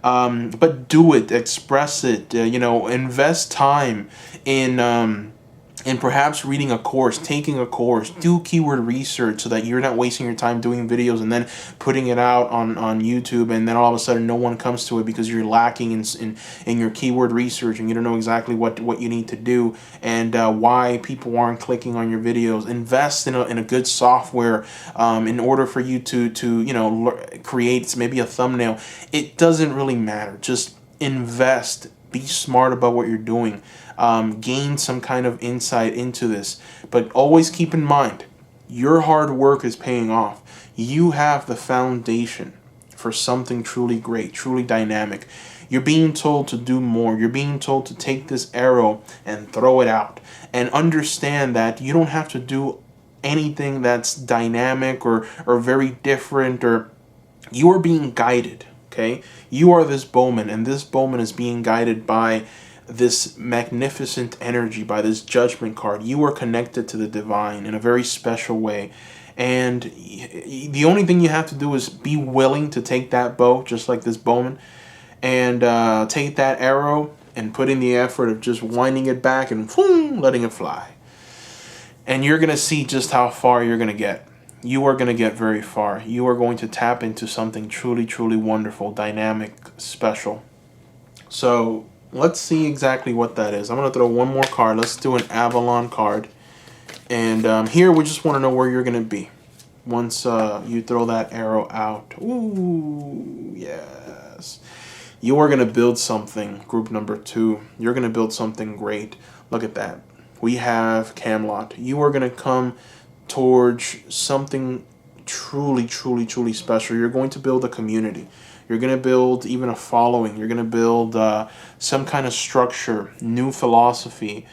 But do it, express it, you know, invest time in perhaps reading a course, taking a course, do keyword research so that you're not wasting your time doing videos and then putting it out on YouTube, and then all of a sudden no one comes to it because you're lacking in your keyword research and you don't know exactly what you need to do and why people aren't clicking on your videos. Invest in a good software in order for you to you know, create maybe a thumbnail. It doesn't really matter. Just invest. Be smart about what you're doing. Gain some kind of insight into this. But always keep in mind, your hard work is paying off. You have the foundation for something truly great, truly dynamic. You're being told to do more. You're being told to take this arrow and throw it out. And understand that you don't have to do anything that's dynamic or very different, or you are being guided. Okay, you are this bowman, and this bowman is being guided by this magnificent energy, by this judgment card. You are connected to the divine in a very special way, and the only thing you have to do is be willing to take that bow, just like this bowman, and take that arrow and put in the effort of just winding it back and boom, letting it fly. And you're going to see just how far you're going to get. You are going to get very far. You are going to tap into something truly, truly wonderful, dynamic, special. So let's see exactly what that is. I'm going to throw one more card. Let's do an Avalon card. And here we just want to know where you're going to be once you throw that arrow out. Ooh, yes. You are going to build something, group number 2. You're going to build something great. Look at that. We have Camelot. You are going to come towards something truly, truly, truly special. You're going to build a community. You're going to build even a following. You're going to build some kind of structure, new philosophy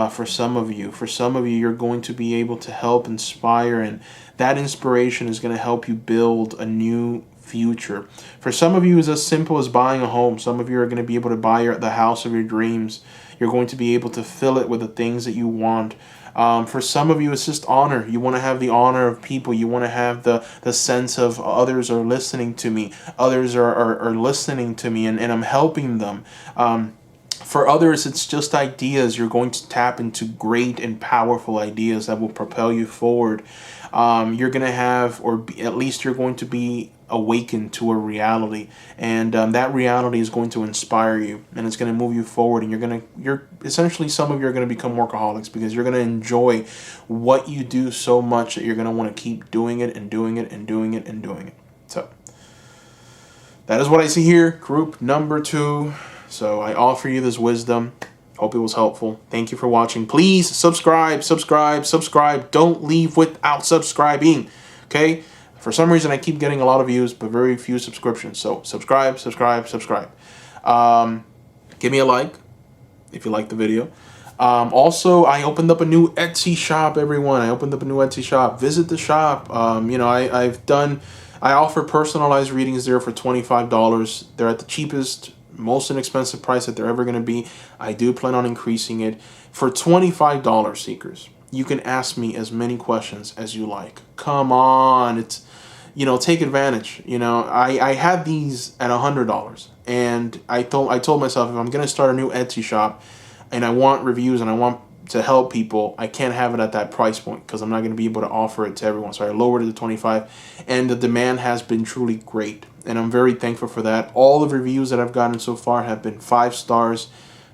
for some of you. For some of you, you're going to be able to help inspire, and that inspiration is going to help you build a new future. For some of you, it's as simple as buying a home. Some of you are going to be able to buy the house of your dreams. You're going to be able to fill it with the things that you want. For some of you, it's just honor. You want to have the honor of people. You want to have the sense of others are listening to me. Others are listening to me, and I'm helping them. For others, it's just ideas. You're going to tap into great and powerful ideas that will propel you forward. You're going to have, or at least you're going to be awakened to a reality, and that reality is going to inspire you, and it's going to move you forward, and you're essentially, some of you are going to become workaholics because you're going to enjoy what you do so much that you're going to want to keep doing it and doing it and doing it and doing it. So that is what I see here, group number 2. So I offer you this wisdom. Hope it was helpful. Thank you for watching. Please subscribe. Don't leave without subscribing. Okay? For some reason, I keep getting a lot of views, but very few subscriptions. So subscribe. Give me a like if you like the video. Also, I opened up a new Etsy shop, everyone. I opened up a new Etsy shop. Visit the shop. I offer personalized readings there for $25. They're at the cheapest, most inexpensive price that they're ever going to be. I do plan on increasing it. For $25, seekers, you can ask me as many questions as you like. Come on. Take advantage. I had these at $100, and I told myself, if I'm going to start a new Etsy shop and I want reviews and I want to help people, I can't have it at that price point because I'm not going to be able to offer it to everyone. So I lowered it to 25, and the demand has been truly great, and I'm very thankful for that. All the reviews that I've gotten so far have been 5 stars.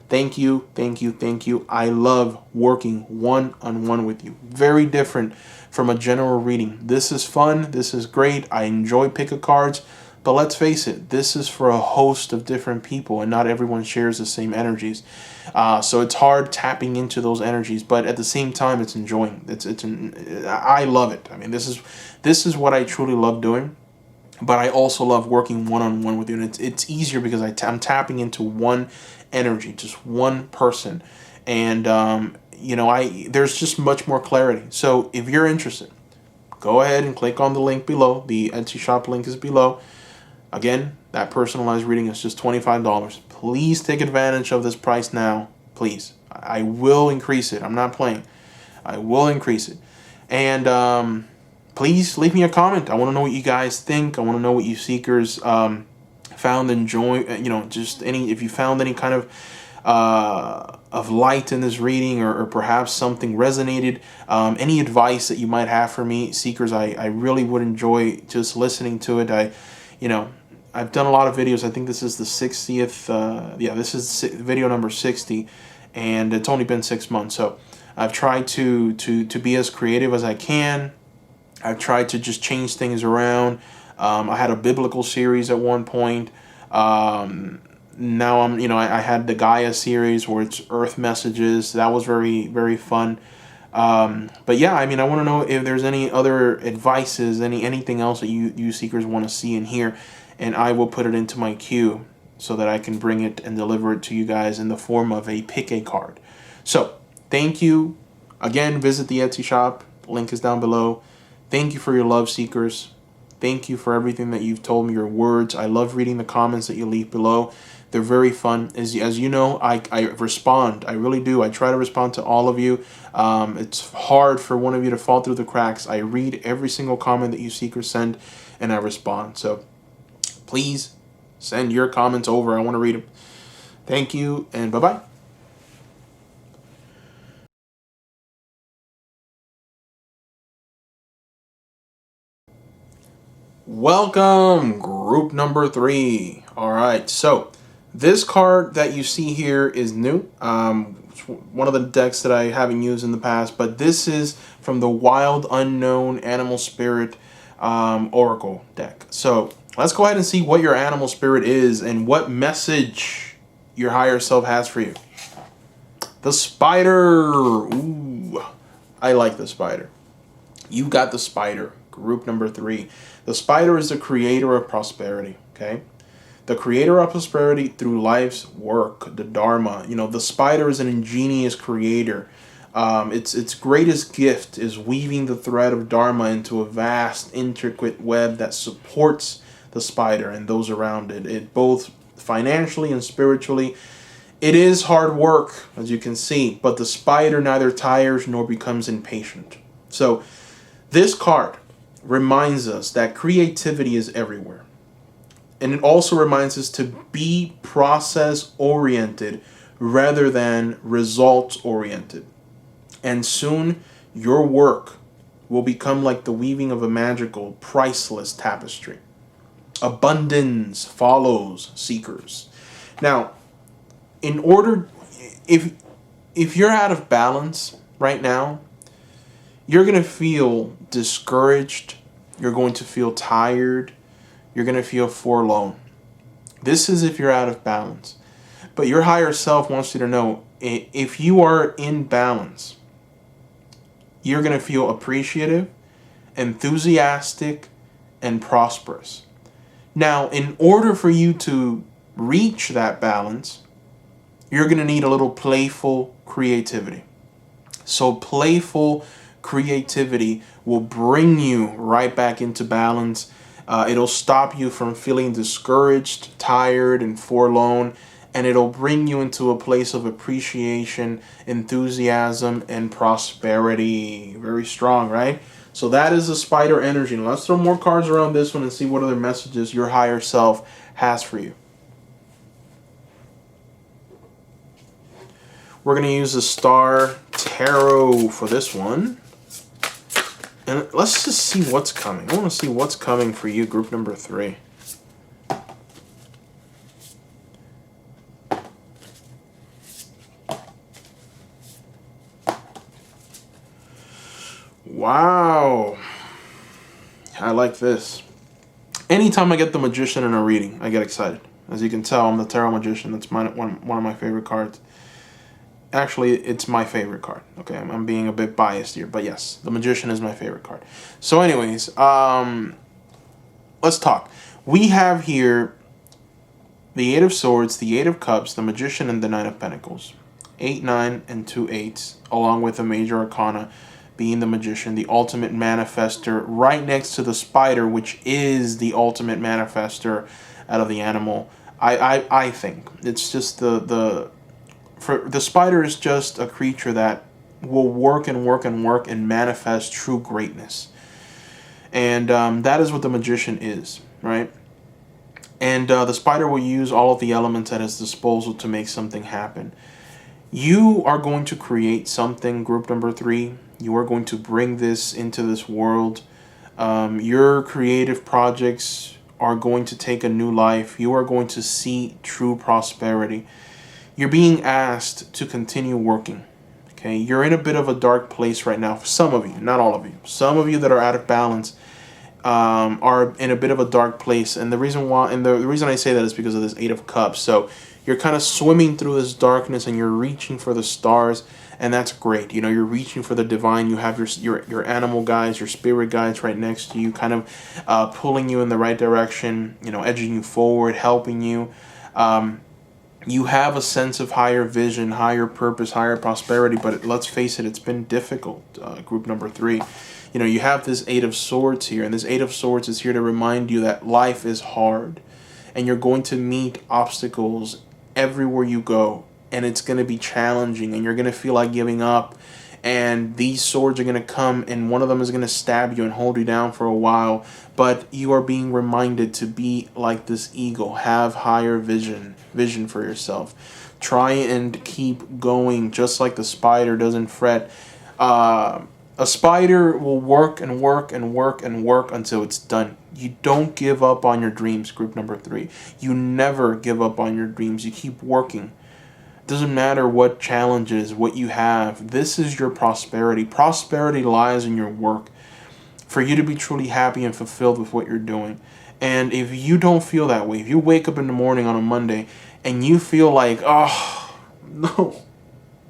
Thank you, thank you, thank you. I love working one-on-one with you. Very different from a general reading. This is fun. This is great. I enjoy pick-a-cards. But let's face it, this is for a host of different people, and not everyone shares the same energies. So it's hard tapping into those energies, but at the same time, it's enjoying. I love it. I mean, this is what I truly love doing. But I also love working one-on-one with you, and it's easier because I'm tapping into one energy, just one person, and there's just much more clarity. So if you're interested, go ahead and click on the link below. The Etsy shop link is below. Again, that personalized reading is just $25. Please take advantage of this price now. Please. I will increase it. I'm not playing. I will increase it. And please leave me a comment. I want to know what you guys think. I want to know what you seekers found enjoy. If you found any kind of light in this reading, or perhaps something resonated. Any advice that you might have for me, seekers, I really would enjoy just listening to it. I've done a lot of videos. I think this is the 60th. This is video number 60, and it's only been 6 months. So I've tried to be as creative as I can. I've tried to just change things around. I had a biblical series at one point. Now I had the Gaia series where it's Earth messages. That was very, very fun. But yeah, I want to know if there's any other advices, anything else that you seekers want to see and hear, and I will put it into my queue so that I can bring it and deliver it to you guys in the form of a pick a card. So thank you again. Visit the Etsy shop. Link is down below. Thank you for your love, seekers. Thank you for everything that you've told me, your words. I love reading the comments that you leave below. They're very fun. As you know, I respond. I really do. I try to respond to all of you. It's hard for one of you to fall through the cracks. I read every single comment that you seekers send, and I respond. So please send your comments over. I want to read them. Thank you, and bye-bye. Welcome, group number 3. All right, so this card that you see here is new. It's one of the decks that I haven't used in the past, but this is from the Wild Unknown Animal Spirit Oracle deck. So let's go ahead and see what your animal spirit is and what message your higher self has for you. The spider. Ooh, I like the spider. You got the spider, group number 3. The spider is the creator of prosperity, okay? The creator of prosperity through life's work, the Dharma. The spider is an ingenious creator. Its greatest gift is weaving the thread of Dharma into a vast, intricate web that supports the spider and those around it. It both financially and spiritually. It is hard work, as you can see, but the spider neither tires nor becomes impatient. So this card reminds us that creativity is everywhere. And it also reminds us to be process-oriented rather than results-oriented. And soon, your work will become like the weaving of a magical, priceless tapestry. Abundance follows seekers. Now, if you're out of balance right now, you're going to feel discouraged. You're going to feel tired. You're going to feel forlorn. This is if you're out of balance. But your higher self wants you to know, if you are in balance, you're going to feel appreciative, enthusiastic, and prosperous. Now, in order for you to reach that balance, you're going to need a little playful creativity. So playful creativity will bring you right back into balance. It'll stop you from feeling discouraged, tired, and forlorn, and it'll bring you into a place of appreciation, enthusiasm, and prosperity. Very strong, right? So that is the spider energy. Now let's throw more cards around this one and see what other messages your higher self has for you. We're going to use the Star Tarot for this one. And let's just see what's coming. I want to see what's coming for you, group number 3. Wow. I like this. Anytime I get the Magician in a reading, I get excited. As you can tell, I'm the Tarot Magician. That's one of my favorite cards. Actually, it's my favorite card. Okay, I'm being a bit biased here, but yes, the Magician is my favorite card. So anyways, let's talk. We have here the 8 of Swords, the 8 of Cups, the Magician, and the 9 of Pentacles. 8, 9, and 2 8s, along with the Major Arcana being the Magician, the ultimate manifester, right next to the Spider, which is the ultimate manifester out of the animal. I think it's just the Spider is just a creature that will work and work and work and manifest true greatness. And that is what the Magician is, right? And the Spider will use all of the elements at his disposal to make something happen. You are going to create something, group number 3. You are going to bring this into this world. Your creative projects are going to take a new life. You are going to see true prosperity. You're being asked to continue working. Okay, you're in a bit of a dark place right now. For some of you, not all of you. Some of you that are out of balance are in a bit of a dark place, and the reason why, and the reason I say that is because of this 8 of Cups. So you're kind of swimming through this darkness, and you're reaching for the stars, and that's great. You know, you're reaching for the divine. You have your animal guides, your spirit guides right next to you, kind of pulling you in the right direction. You know, edging you forward, helping you. You have a sense of higher vision, higher purpose, higher prosperity, but let's face it, it's been difficult, group number 3. You know, you have this 8 of Swords here, and this 8 of Swords is here to remind you that life is hard, and you're going to meet obstacles everywhere you go, and it's going to be challenging, and you're going to feel like giving up, and these swords are going to come, and one of them is going to stab you and hold you down for a while, but you are being reminded to be like this eagle. Have higher vision for yourself. Try and keep going, just like the spider doesn't fret. A spider will work and work and work and work until it's done. You don't give up on your dreams, group number 3. You never give up on your dreams. You keep working. Doesn't matter what challenges, what you have. This is your prosperity. Prosperity lies in your work. For you to be truly happy and fulfilled with what you're doing. And if you don't feel that way, if you wake up in the morning on a Monday and you feel like, oh,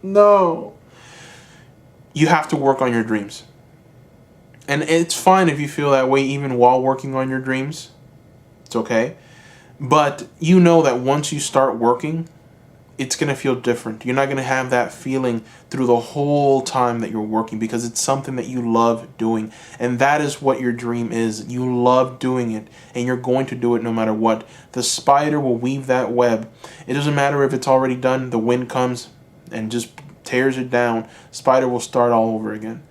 no, you have to work on your dreams. And it's fine if you feel that way even while working on your dreams. It's okay. But you know that once you start working, it's going to feel different. You're not going to have that feeling through the whole time that you're working, because it's something that you love doing. And that is what your dream is. You love doing it, and you're going to do it no matter what. The spider will weave that web. It doesn't matter if it's already done. The wind comes and just tears it down. Spider will start all over again.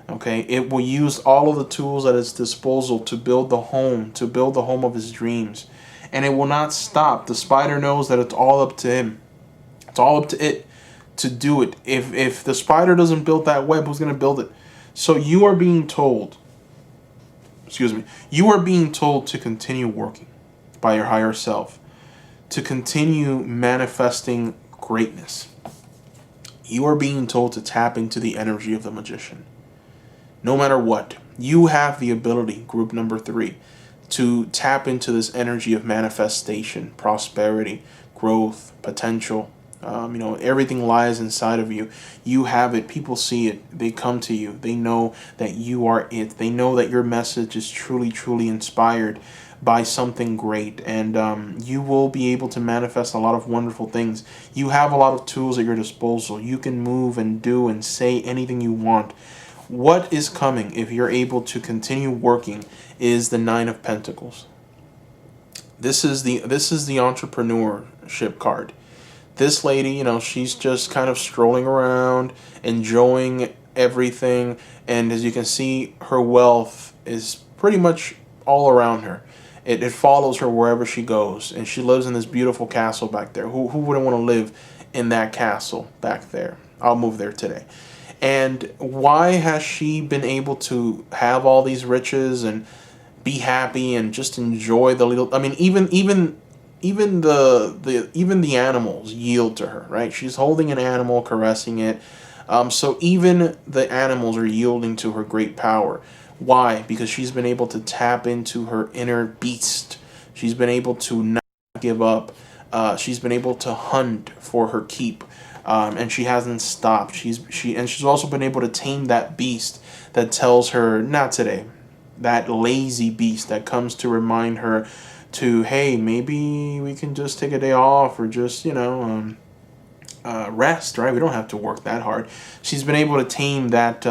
Okay, it will use all of the tools at its disposal to build the home of his dreams. And it will not stop. The spider knows that it's all up to him. It's all up to it to do it. If the spider doesn't build that web, who's going to build it? So you are being told, you are being told to continue working by your higher self, to continue manifesting greatness. You are being told to tap into the energy of the Magician. No matter what, you have the ability, group number 3, to tap into this energy of manifestation, prosperity, growth, potential. Everything lies inside of you. You have it. People see it. They come to you. They know that you are it. They know that your message is truly, truly inspired by something great, and you will be able to manifest a lot of wonderful things. You have a lot of tools at your disposal. You can move and do and say anything you want. What is coming, if you're able to continue working, is the Nine of Pentacles. This is the entrepreneurship card. This lady, you know, she's just kind of strolling around, enjoying everything, and as you can see, her wealth is pretty much all around her. It follows her wherever she goes, and she lives in this beautiful castle back there. Who wouldn't want to live in that castle back there? I'll move there today. And why has she been able to have all these riches and be happy and just enjoy the little? I mean, even the animals yield to her, right? She's holding an animal, caressing it. So even the animals are yielding to her great power. Why? Because she's been able to tap into her inner beast. She's been able to not give up. She's been able to hunt for her keep, and she hasn't stopped. She's also been able to tame that beast that tells her not today. That lazy beast that comes to remind her to, hey, maybe we can just take a day off, or just, you know, rest, right? We don't have to work that hard. She's been able to tame that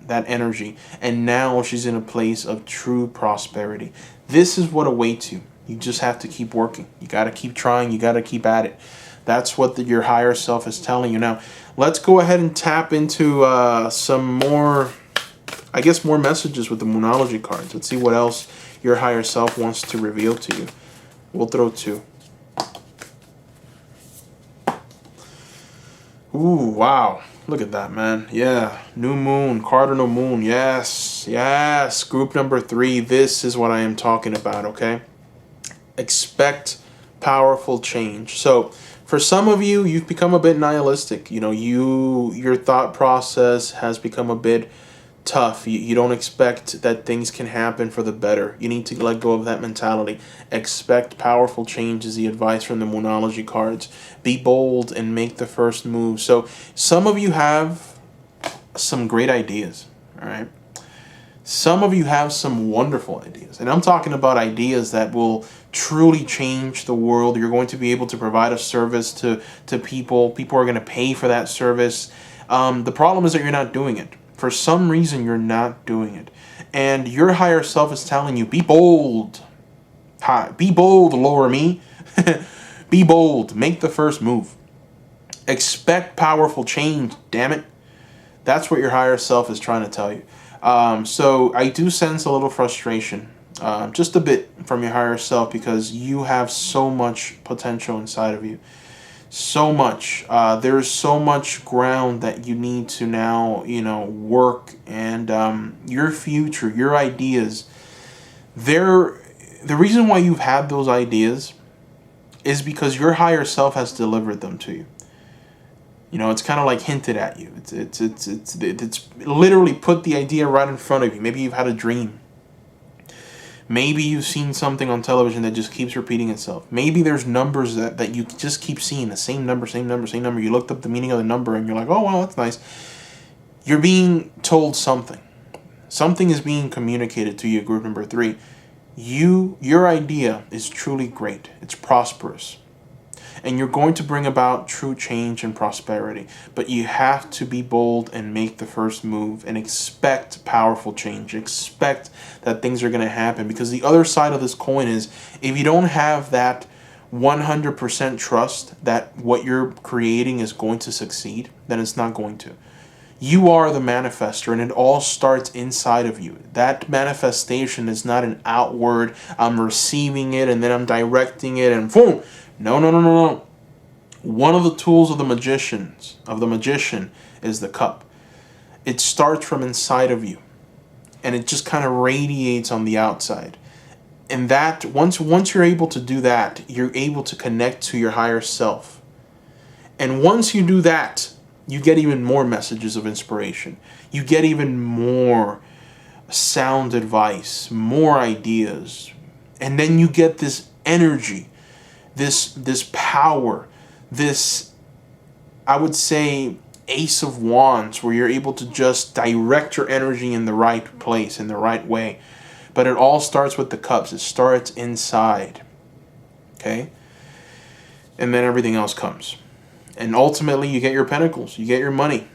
energy, and now she's in a place of true prosperity. This is what awaits you. You just have to keep working. You got to keep trying. You got to keep at it. That's what your higher self is telling you. Now, let's go ahead and tap into some more, I guess, more messages with the Moonology cards. Let's see what else your higher self wants to reveal to you. We'll throw two. Ooh, wow. Look at that, man. Yeah. New moon, cardinal moon. Yes. Yes. Group number 3. This is what I am talking about, okay? Expect powerful change. So, for some of you, you've become a bit nihilistic. You know, your thought process has become a bit tough. You don't expect that things can happen for the better. You need to let go of that mentality. Expect powerful change is the advice from the Moonology cards. Be bold and make the first move. So some of you have some great ideas, all right? Some of you have some wonderful ideas. And I'm talking about ideas that will truly change the world. You're going to be able to provide a service to people. People are going to pay for that service. The problem is that you're not doing it. For some reason, you're not doing it. And your higher self is telling you, be bold. Hi, be bold, lower me. Be bold. Make the first move. Expect powerful change, damn it. That's what your higher self is trying to tell you. So I do sense a little frustration, just a bit, from your higher self, because you have so much potential inside of you. So much. There is so much ground that you need to now, you know, work, and your future, your ideas. The reason why you've had those ideas is because your higher self has delivered them to you. You know, it's kind of like hinted at you. It's literally put the idea right in front of you. Maybe you've had a dream. Maybe you've seen something on television that just keeps repeating itself. Maybe there's numbers that you just keep seeing. The same number, same number, same number. You looked up the meaning of the number and you're like, oh, wow, that's nice. You're being told something. Something is being communicated to you, group number 3. Your idea is truly great. It's prosperous. And you're going to bring about true change and prosperity. But you have to be bold and make the first move and expect powerful change. Expect that things are going to happen. Because the other side of this coin is, if you don't have that 100% trust that what you're creating is going to succeed, then it's not going to. You are the manifester, and it all starts inside of you. That manifestation is not an outward, I'm receiving it and then I'm directing it and boom. No. One of the tools of the magician is the cup. It starts from inside of you, and it just kind of radiates on the outside. And that once you're able to do that, you're able to connect to your higher self. And once you do that, you get even more messages of inspiration. You get even more sound advice, more ideas. And then you get this energy, this power, this, I would say, ace of wands, where you're able to just direct your energy in the right place, in the right way. But it all starts with the cups. It starts inside. Okay? And then everything else comes. And ultimately, you get your pentacles. You get your money.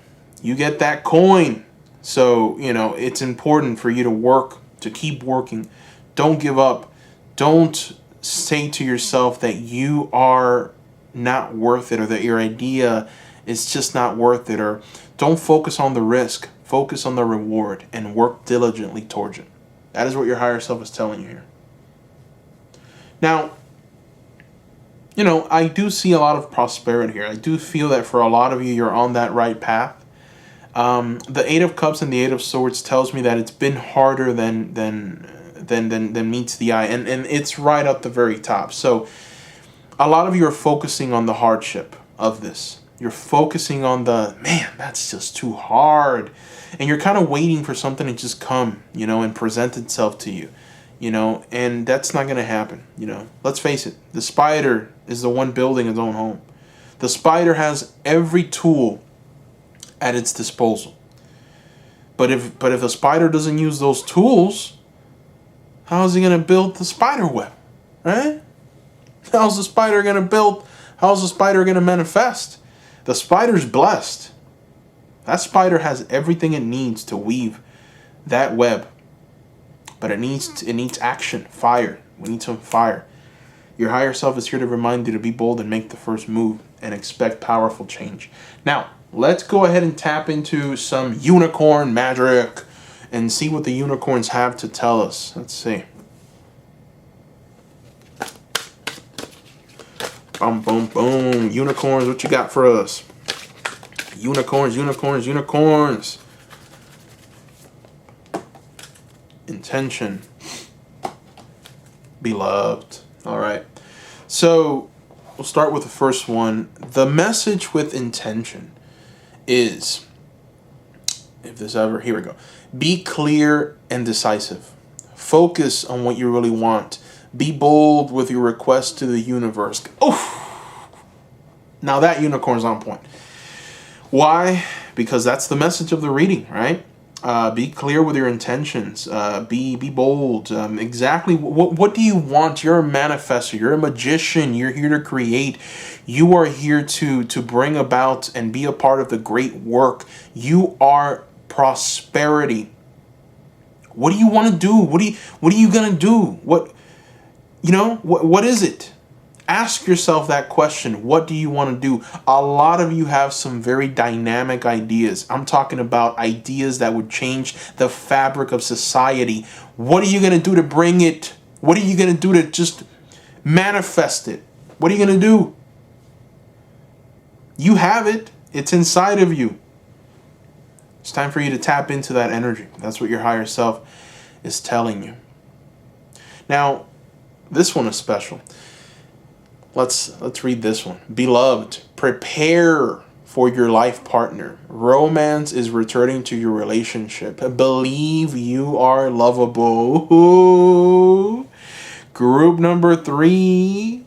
You get that coin. So, you know, it's important for you to work, to keep working. Don't give up. Don't say to yourself that you are not worth it, or that your idea is just not worth it, or don't focus on the risk. Focus on the reward and work diligently towards it. That is what your higher self is telling you here. Now, you know, I do see a lot of prosperity here. I do feel that for a lot of you, you're on that right path. The Eight of Cups and the Eight of Swords tells me that it's been harder than meets the eye, and it's right up the very top. So a lot of you are focusing on the hardship of this. You're focusing on the, man, that's just too hard. And you're kind of waiting for something to just come, you know, and present itself to you, you know, and that's not going to happen, you know. Let's face it, the spider is the one building its own home. The spider has every tool at its disposal. But if the spider doesn't use those tools, how is he going to build the spider web, right? How's the spider going to build? How's the spider going to manifest? The spider's blessed. That spider has everything it needs to weave that web. But it needs action, fire. We need some fire. Your higher self is here to remind you to be bold and make the first move and expect powerful change. Now, let's go ahead and tap into some unicorn magic and see what the unicorns have to tell us. Let's see. Boom, boom, boom. Unicorns, what you got for us? Unicorns, unicorns, unicorns. Intention. Beloved. All right. So we'll start with the first one. The message with intention is, if this ever, here we go. Be clear and decisive. Focus on what you really want. Be bold with your request to the universe. Oh, now that unicorn's on point. Why? Because that's the message of the reading, right? Be clear with your intentions. Be bold. Exactly what do you want? You're a manifestor. You're a magician. You're here to create. You are here to bring about and be a part of the great work. You are prosperity. What do you want to do? What are you gonna do? What is it? Ask yourself that question. What do you want to do? A lot of you have some very dynamic ideas. I'm talking about ideas that would change the fabric of society. What are you going to do to bring it? What are you going to do to just manifest it? What are you going to do? You have it. It's inside of you. It's time for you to tap into that energy. That's what your higher self is telling you. Now, this one is special. Let's read this one. Beloved, prepare for your life partner. Romance is returning to your relationship. Believe you are lovable. Ooh. Group number 3.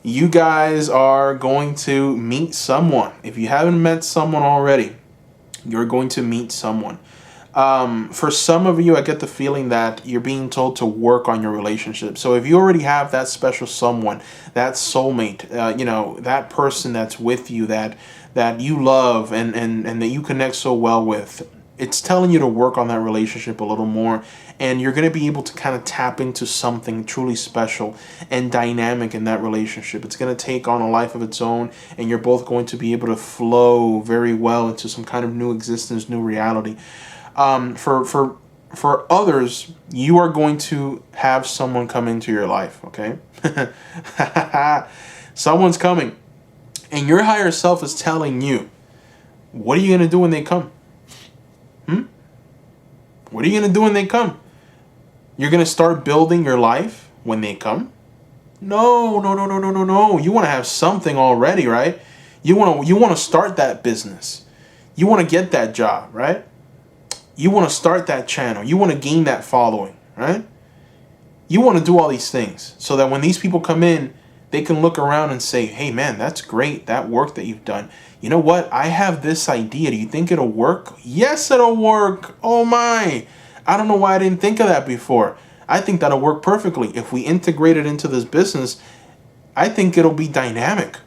You guys are going to meet someone. If you haven't met someone already, you're going to meet someone. For some of you, I get the feeling that you're being told to work on your relationship. So if you already have that special someone, that soulmate, that person that's with you, that you love and that you connect so well with, it's telling you to work on that relationship a little more. And you're going to be able to kind of tap into something truly special and dynamic in that relationship. It's going to take on a life of its own, and you're both going to be able to flow very well into some kind of new existence, new reality. For others, you are going to have someone come into your life, okay? Someone's coming. And your higher self is telling you, what are you going to do when they come? What are you going to do when they come? You're going to start building your life when they come? No. You want to have something already, right? You want to start that business. You want to get that job, right? You want to start that channel. You want to gain that following, right? You want to do all these things so that when these people come in, they can look around and say, hey, man, that's great, that work that you've done. You know what? I have this idea. Do you think it'll work? Yes, it'll work. Oh, my. I don't know why I didn't think of that before. I think that'll work perfectly. If we integrate it into this business, I think it'll be dynamic.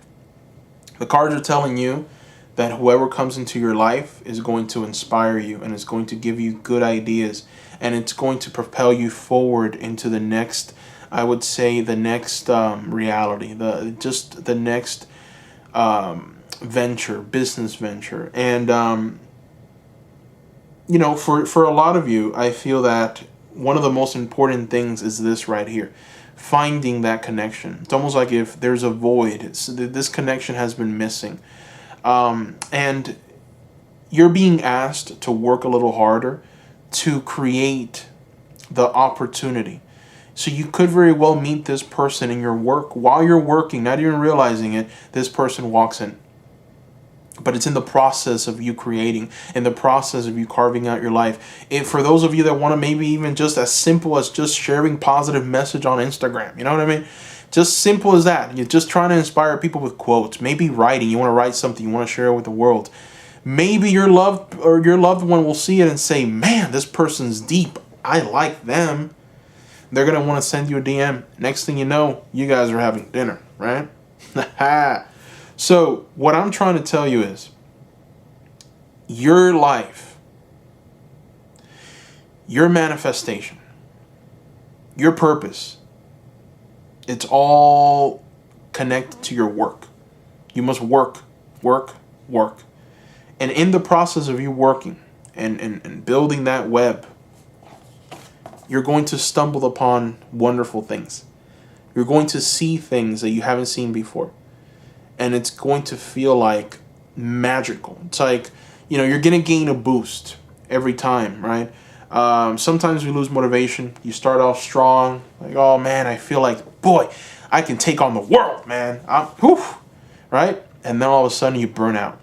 The cards are telling you that whoever comes into your life is going to inspire you and is going to give you good ideas, and it's going to propel you forward into the next, I would say, the next reality, the next venture, business venture. And you know, for a lot of you, I feel that one of the most important things is this right here. Finding that connection. It's almost like if there's a void, this connection has been missing. And you're being asked to work a little harder to create the opportunity. So you could very well meet this person in your work while you're working, not even realizing it. This person walks in. But it's in the process of you creating, in the process of you carving out your life. And for those of you that want to maybe even just as simple as just sharing positive message on Instagram, you know what I mean? Just simple as that. You're just trying to inspire people with quotes. Maybe writing. You want to write something. You want to share it with the world. Maybe your loved one will see it and say, man, this person's deep. I like them. They're going to want to send you a DM. Next thing you know, you guys are having dinner, right? So what I'm trying to tell you is your life, your manifestation, your purpose, it's all connected to your work. You must work. And in the process of you working and building that web, you're going to stumble upon wonderful things. You're going to see things that you haven't seen before. And it's going to feel like magical. It's like, you know, you're going to gain a boost every time, right? Sometimes we lose motivation. You start off strong. Like, oh, man, I feel like, boy, I can take on the world, man. Right? And then all of a sudden you burn out.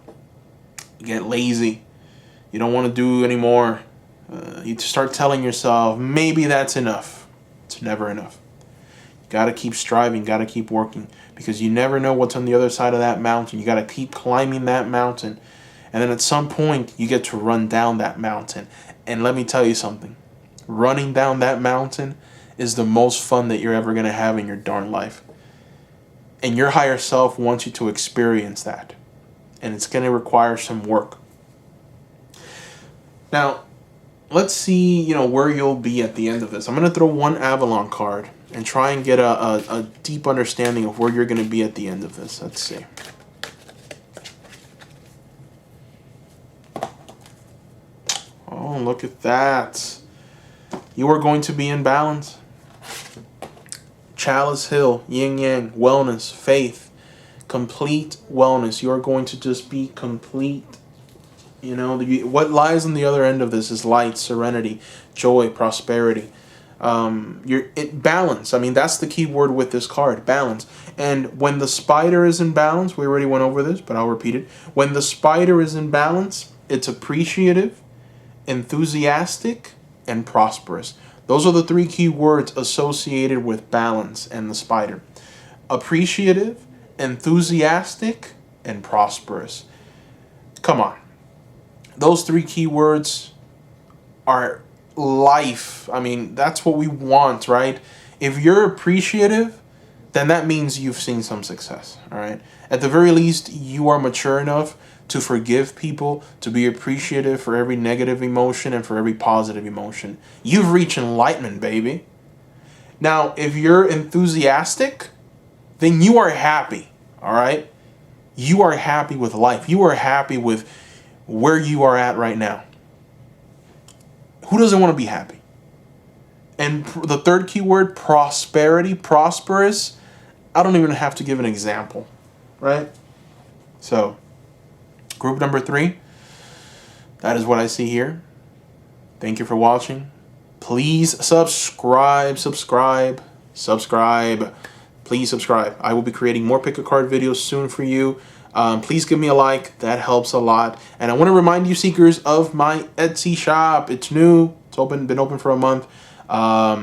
You get lazy. You don't want to do anymore. You start telling yourself, maybe that's enough. It's never enough. You got to keep striving. Got to keep working. Because you never know what's on the other side of that mountain. You got to keep climbing that mountain. And then at some point, you get to run down that mountain. And let me tell you something. Running down that mountain is the most fun that you're ever going to have in your darn life. And your higher self wants you to experience that. And it's going to require some work. Now, let's see, you know, where you'll be at the end of this. I'm going to throw one Avalon card and try and get a deep understanding of where you're going to be at the end of this. Let's see. Oh, look at that. You are going to be in balance. Chalice Hill, yin yang, wellness, faith, complete wellness. You are going to just be complete. You know, what lies on the other end of this is light, serenity, joy, prosperity. Balance. I mean, that's the key word with this card, balance. And when the spider is in balance, we already went over this, but I'll repeat it. When the spider is in balance, it's appreciative, enthusiastic, and prosperous. Those are the three key words associated with balance and the spider. Appreciative, enthusiastic, and prosperous. Come on. Those three key words are life. I mean, that's what we want, right? If you're appreciative, then that means you've seen some success, all right? At the very least, you are mature enough to forgive people, to be appreciative for every negative emotion and for every positive emotion. You've reached enlightenment, baby. Now, if you're enthusiastic, then you are happy, all right? You are happy with life. You are happy with where you are at right now. Who doesn't want to be happy? And the third key word, prosperity, prosperous. I don't even have to give an example, right? So, group number 3, that is what I see here. Thank you for watching. Please subscribe. Please subscribe. I will be creating more pick a card videos soon for you. Please give me a like. That helps a lot. And I want to remind you, seekers, of my Etsy shop. It's new. It's been open for a month. I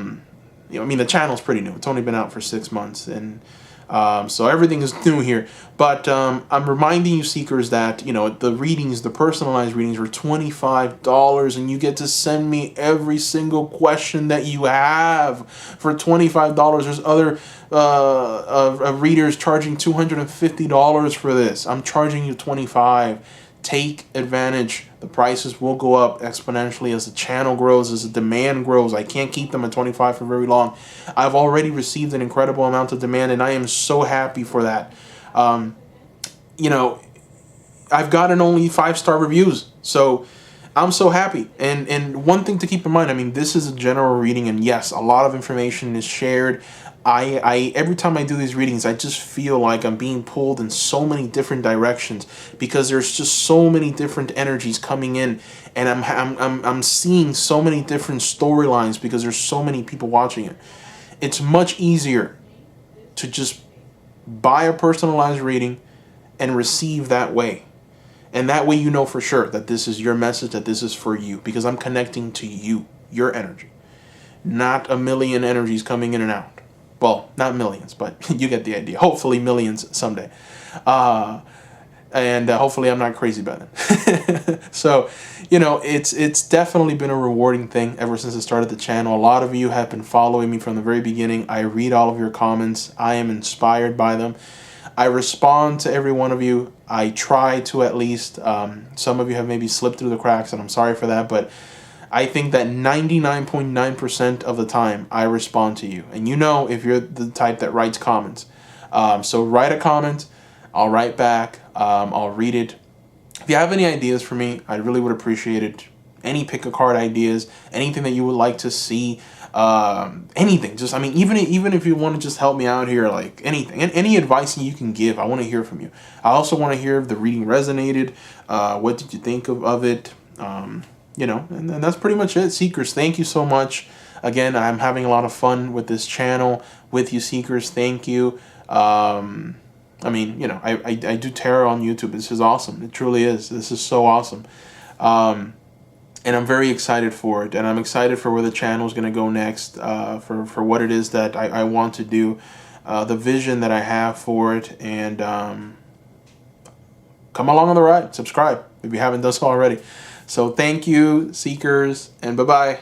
mean, the channel's pretty new. It's only been out for 6 months. And So everything is new here. But I'm reminding you, seekers, that, you know, the readings, the personalized readings, are $25, and you get to send me every single question that you have for $25. There's other readers charging $250 for this. I'm charging you $25. Take advantage. The prices will go up exponentially as the channel grows, as the demand grows. I can't keep them at $25 for very long. I've already received an incredible amount of demand, and I am so happy for that. You know, I've gotten only 5-star reviews, so I'm so happy. And one thing to keep in mind, I mean, this is a general reading, and yes, a lot of information is shared. I every time I do these readings, I just feel like I'm being pulled in so many different directions, because there's just so many different energies coming in, and I'm seeing so many different storylines because there's so many people watching it. It's much easier to just buy a personalized reading and receive that way. And that way you know for sure that this is your message, that this is for you, because I'm connecting to you, your energy, not a million energies coming in and out. Well, not millions, but you get the idea. Hopefully millions someday. And hopefully I'm not crazy by then. So, you know, it's definitely been a rewarding thing ever since I started the channel. A lot of you have been following me from the very beginning. I read all of your comments. I am inspired by them. I respond to every one of you. I try to, at least. Some of you have maybe slipped through the cracks, and I'm sorry for that, but I think that 99.9% of the time I respond to you. And you know if you're the type that writes comments. So write a comment. I'll write back. I'll read it. If you have any ideas for me, I really would appreciate it. Any pick a card ideas, anything that you would like to see, anything. Just, I mean, even if you want to just help me out here, like anything, and any advice you can give, I want to hear from you. I also want to hear if the reading resonated. What did you think of it? You know, and that's pretty much it, seekers. Thank you so much. Again, I'm having a lot of fun with this channel, with you, seekers. Thank you. I mean, you know, I do tarot on YouTube. This is awesome. It truly is. This is so awesome. And I'm very excited for it. And I'm excited for where the channel is going to go next, for what it is that I want to do, the vision that I have for it. And come along on the ride. Subscribe if you haven't done so already. So thank you, seekers, and bye-bye.